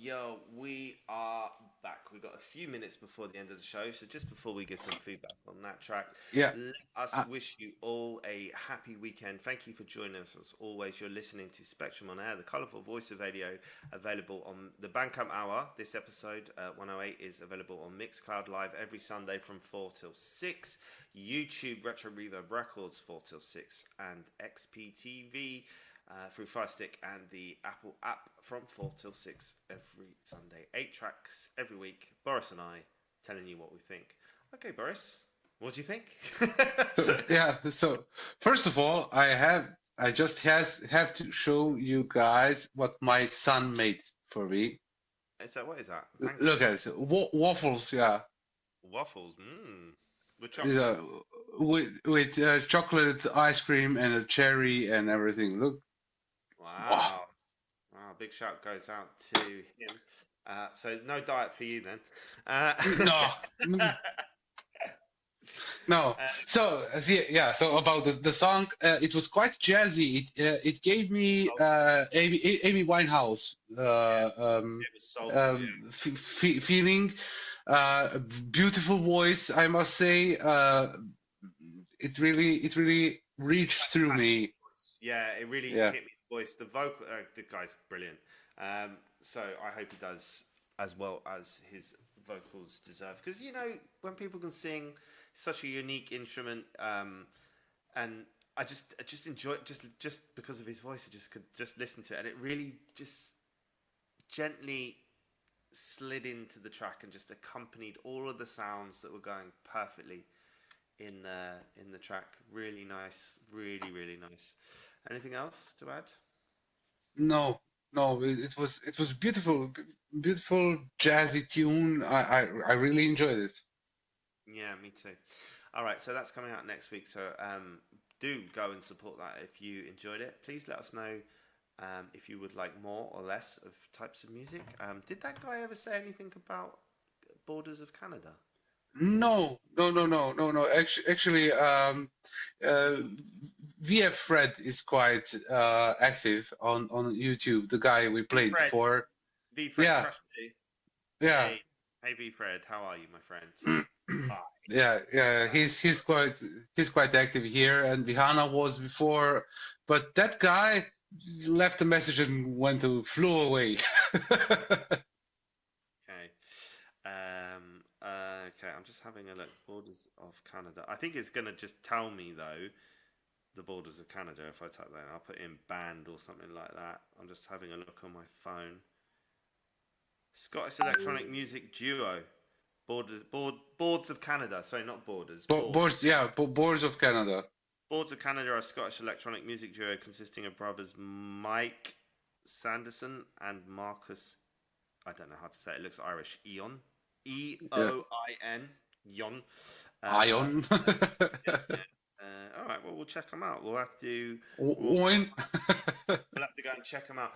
Yo, we are back. We've got a few minutes before the end of the show, so just before we give some feedback on that track, let us wish you all a happy weekend. Thank you for joining us as always. You're listening to Spectrum on Air, the colourful voice of radio, available on the Bandcamp Hour. This episode 108 is available on Mixcloud Live every Sunday from 4 till 6, YouTube Retro Reverb Records 4 till 6, and XPTV through Firestick and the Apple app from 4 till 6 every Sunday. 8 tracks every week. Boris and I telling you what we think. Okay, Boris, what do you think? So first of all, I just have to show you guys what my son made for me. What is that? Look at it. Waffles, yeah. Waffles, with chocolate. With chocolate ice cream and a cherry and everything. Look. Wow. Big shout goes out to him. So no diet for you then. No. So about the song, it was quite jazzy. It gave me Amy Winehouse feeling. Beautiful voice, I must say. It really reached through me. Yeah, it really hit me. The voice, the vocal, the guy's brilliant. So I hope he does as well as his vocals deserve. Because when people can sing, such a unique instrument, and I just enjoy it just because of his voice. I just could just listen to it, and it really just gently slid into the track and just accompanied all of the sounds that were going perfectly in the track. Really nice, really nice. Anything else to add? No, it was beautiful jazzy tune. I really enjoyed it. Yeah, me too. All right, so that's coming out next week. So do go and support that if you enjoyed it. Please let us know if you would like more or less of types of music. Did that guy ever say anything about Borders of Canada? No. Actually, VF Fred is quite active on YouTube. The guy we played before. V Fred. Yeah. Hey V Fred, how are you, my friend? Yeah. He's quite active here, and Vihana was before, but that guy left a message and flew away. Okay, I'm just having a look. Borders of Canada. I think it's going to just tell me, though, the Borders of Canada. If I type that in, I'll put in band or something like that. I'm just having a look on my phone. Scottish electronic music duo. Boards of Canada. Sorry, not Borders. Boards of Canada. Boards of Canada are a Scottish electronic music duo consisting of brothers Mike Sanderson and Marcus. I don't know how to say it. It looks Irish. Eon. E-O-I-N. Yon. Ion. All right, well, we'll check them out. We'll have to We'll have to go and check them out.